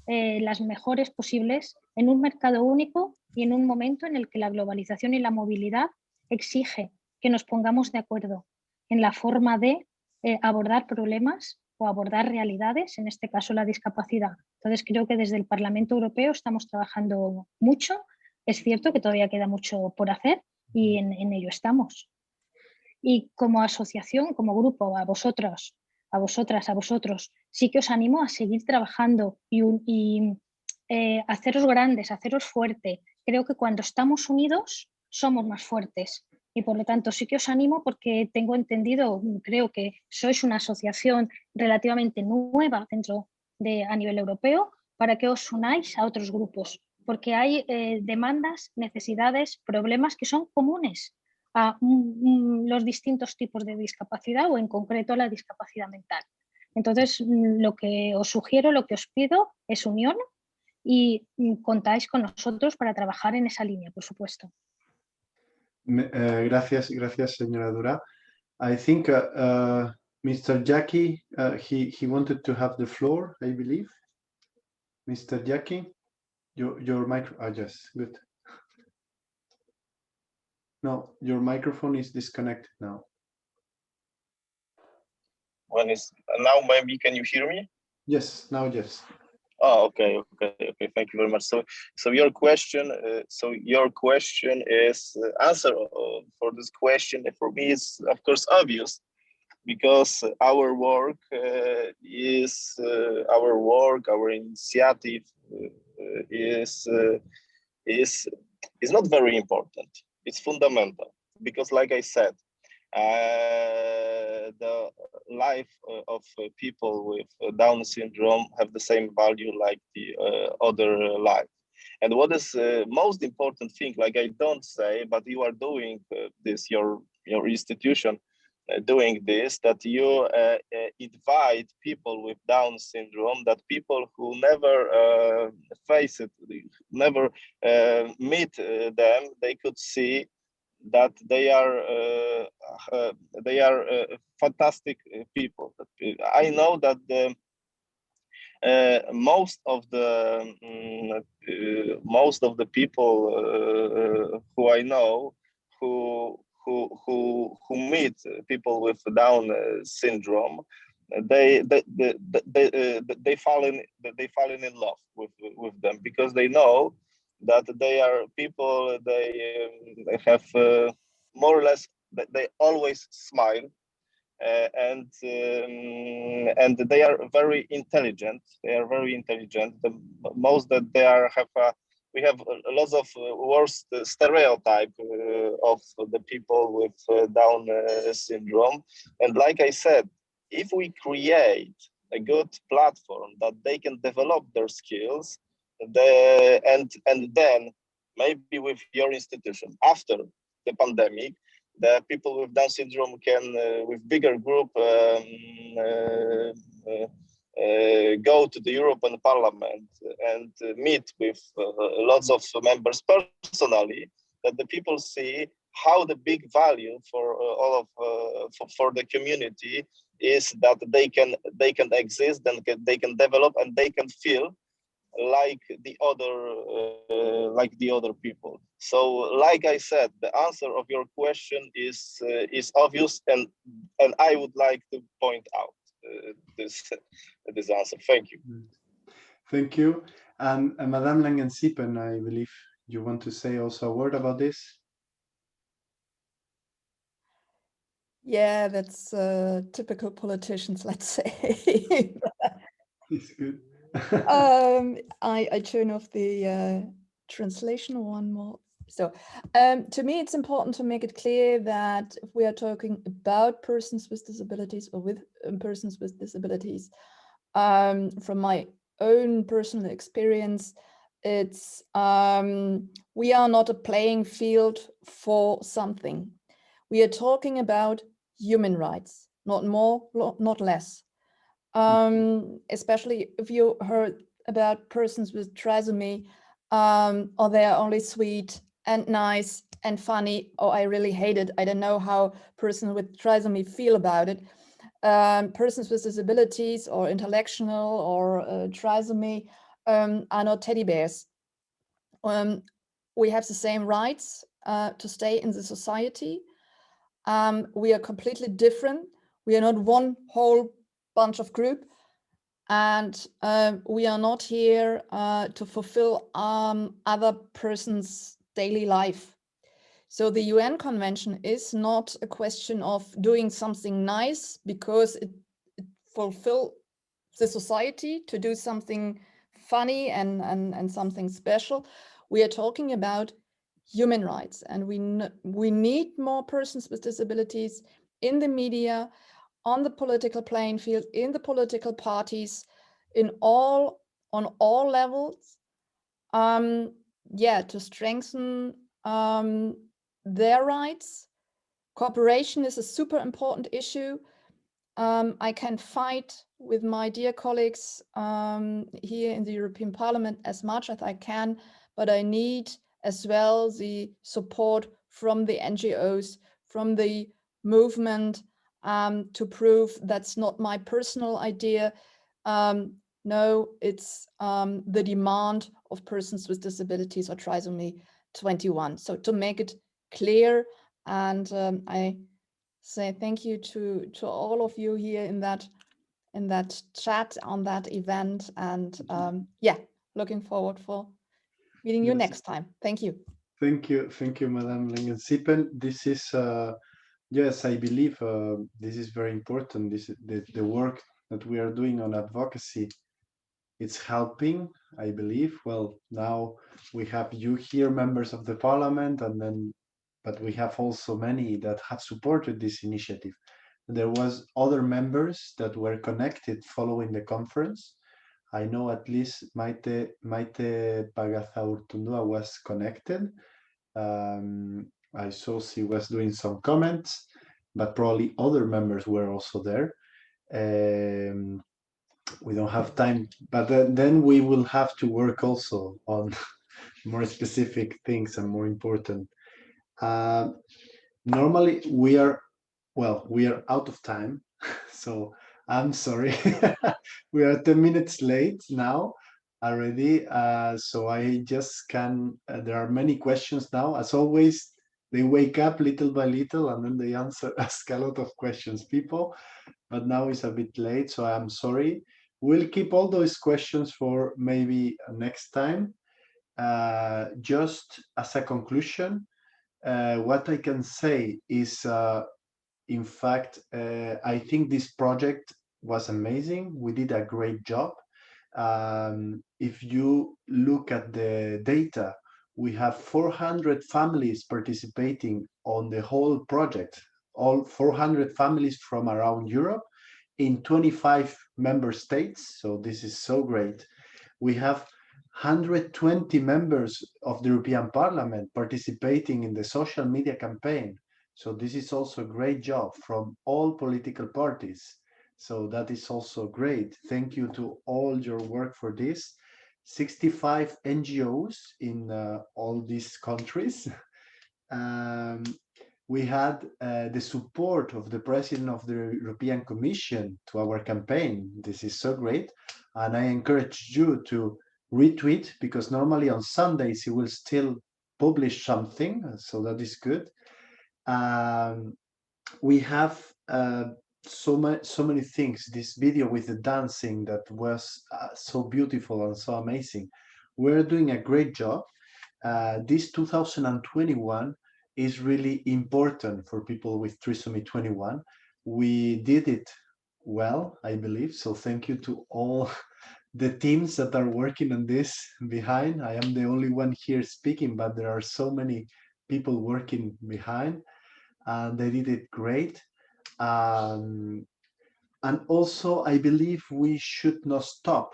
Speaker 15: las mejores posibles, en un mercado único y en un momento en el que la globalización y la movilidad exige que nos pongamos de acuerdo en la forma de abordar problemas o abordar realidades, en este caso la discapacidad. Entonces creo que desde el Parlamento Europeo estamos trabajando mucho. Es cierto que todavía queda mucho por hacer y en ello estamos. Y como asociación, como grupo, a vosotros, a vosotras, a vosotros, sí que os animo a seguir trabajando y haceros grandes, haceros fuerte. Creo que cuando estamos unidos somos más fuertes. Y por lo tanto sí que os animo porque tengo entendido, creo que sois una asociación relativamente nueva a nivel europeo, para que os unáis a otros grupos, porque hay demandas, necesidades, problemas que son comunes a los distintos tipos de discapacidad o en concreto la discapacidad mental. Entonces, lo que os sugiero, lo que os pido es unión y contáis con nosotros para trabajar en esa línea, por supuesto.
Speaker 3: Gracias, señora Dura. I think Mr. Jackie, he wanted to have the floor, I believe. Mr. Jackie, your micro. Oh, yes, good. No, your microphone is disconnected now.
Speaker 14: Now maybe can you hear me?
Speaker 3: Yes, now yes.
Speaker 14: Oh, okay. Thank you very much. So your question, is answer for this question for me is of course obvious, because our work our initiative is not very important. It's fundamental because, like I said, the life of people with Down syndrome have the same value like the other life. And what is most important thing, like I don't say, but you are doing this, your institution doing this, that you invite people with Down syndrome, that people who never face it, never meet them, they could see that they are fantastic people. I know that most of the people who I know who meet people with Down syndrome, they fall in love with them, because they know that they are people, they have more or less, they always smile, and they are very intelligent. The most that they are we have lots of worst stereotype of the people with Down syndrome. And like I said, if we create a good platform that they can develop their skills, and then maybe with your institution after the pandemic, the people with Down syndrome can, with bigger group, go to the European Parliament and meet with lots of members personally, that the people see how the big value for all of for the community is that they can exist, and they can develop, and they can feel like the other people. So, like I said, the answer of your question is obvious, and I would like to point out this answer. Thank you.
Speaker 3: Thank you. And Madame Langensipen, I believe you want to say also a word about this.
Speaker 13: Yeah, that's typical politicians, let's say.
Speaker 3: It's good.
Speaker 13: I turn off the translation one more. So to me, it's important to make it clear that if we are talking about persons with disabilities, or with persons with disabilities, from my own personal experience, it's we are not a playing field for something. We are talking about human rights, not more, not less. Especially if you heard about persons with trisomy, or they are only sweet and nice and funny, or I really hate it. I don't know how persons with trisomy feel about it. Persons with disabilities or intellectual or trisomy are not teddy bears. We have the same rights to stay in the society. We are completely different. We are not one whole bunch of group, and we are not here to fulfill other person's daily life. So the UN Convention is not a question of doing something nice because it fulfills the society to do something funny and something special. We are talking about human rights, and we need more persons with disabilities in the media, on the political playing field, in the political parties, on all levels. To strengthen their rights. Cooperation is a super important issue. I can fight with my dear colleagues here in the European Parliament as much as I can, but I need as well the support from the NGOs, from the movement, to prove that's not my personal idea. No, it's the demand of persons with disabilities or trisomy 21. So to make it clear, and I say thank you to all of you here in that chat on that event, and looking forward for meeting you next time. Thank you.
Speaker 3: Thank you, Madam Lengen-Sipen. This is yes, I believe this is very important. The work that we are doing on advocacy, it's helping, I believe. Well, now we have you here, members of the Parliament, but we have also many that have supported this initiative. There was other members that were connected following the conference. I know at least Maite Pagazaurtundua was connected. I saw she was doing some comments, but probably other members were also there. We don't have time, but then we will have to work also on more specific things and more important. Normally we are out of time, so I'm sorry. We are 10 minutes late now already, so I just can, there are many questions now. As always, they wake up little by little and then they ask a lot of questions, people, but now it's a bit late, so I'm sorry. We'll keep all those questions for maybe next time. Just as a conclusion, what I can say is, in fact, I think this project was amazing. We did a great job. If you look at the data, we have 400 families participating on the whole project, all 400 families from around Europe in 25 member states. So this is so great. We have 120 members of the European Parliament participating in the social media campaign. So this is also a great job from all political parties. So that is also great. Thank you to all your work for this. 65 NGOs in all these countries. We had the support of the President of the European Commission to our campaign. This is so great. And I encourage you to retweet, because normally on Sundays he will still publish something. So that is good. We have so many things. This video with the dancing that was so beautiful and so amazing. We're doing a great job. This 2021 is really important for people with trisomy 21. We did it well, I believe. So thank you to all the teams that are working on this behind. I am the only one here speaking, but there are so many people working behind, and they did it great. And also, I believe we should not stop,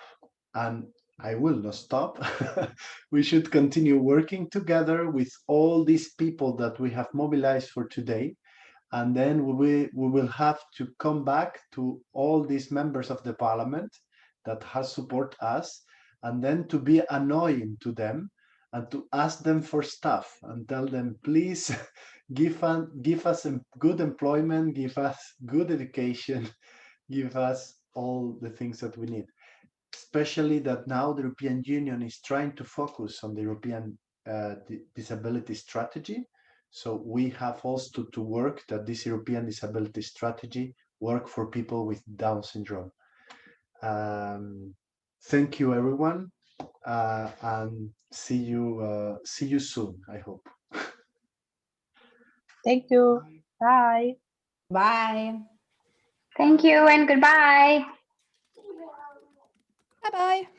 Speaker 3: and I will not stop. We should continue working together with all these people that we have mobilized for today. And then we will have to come back to all these members of the Parliament that have support us, and then to be annoying to them and to ask them for stuff and tell them, please give us good employment, give us good education, give us all the things that we need. Especially that now the European Union is trying to focus on the European disability strategy. So we have also to work that this European disability strategy work for people with Down syndrome. Thank you, everyone, and see you soon, I hope.
Speaker 16: Thank you. Bye.
Speaker 6: Bye.
Speaker 7: Thank you and goodbye.
Speaker 13: Bye-bye.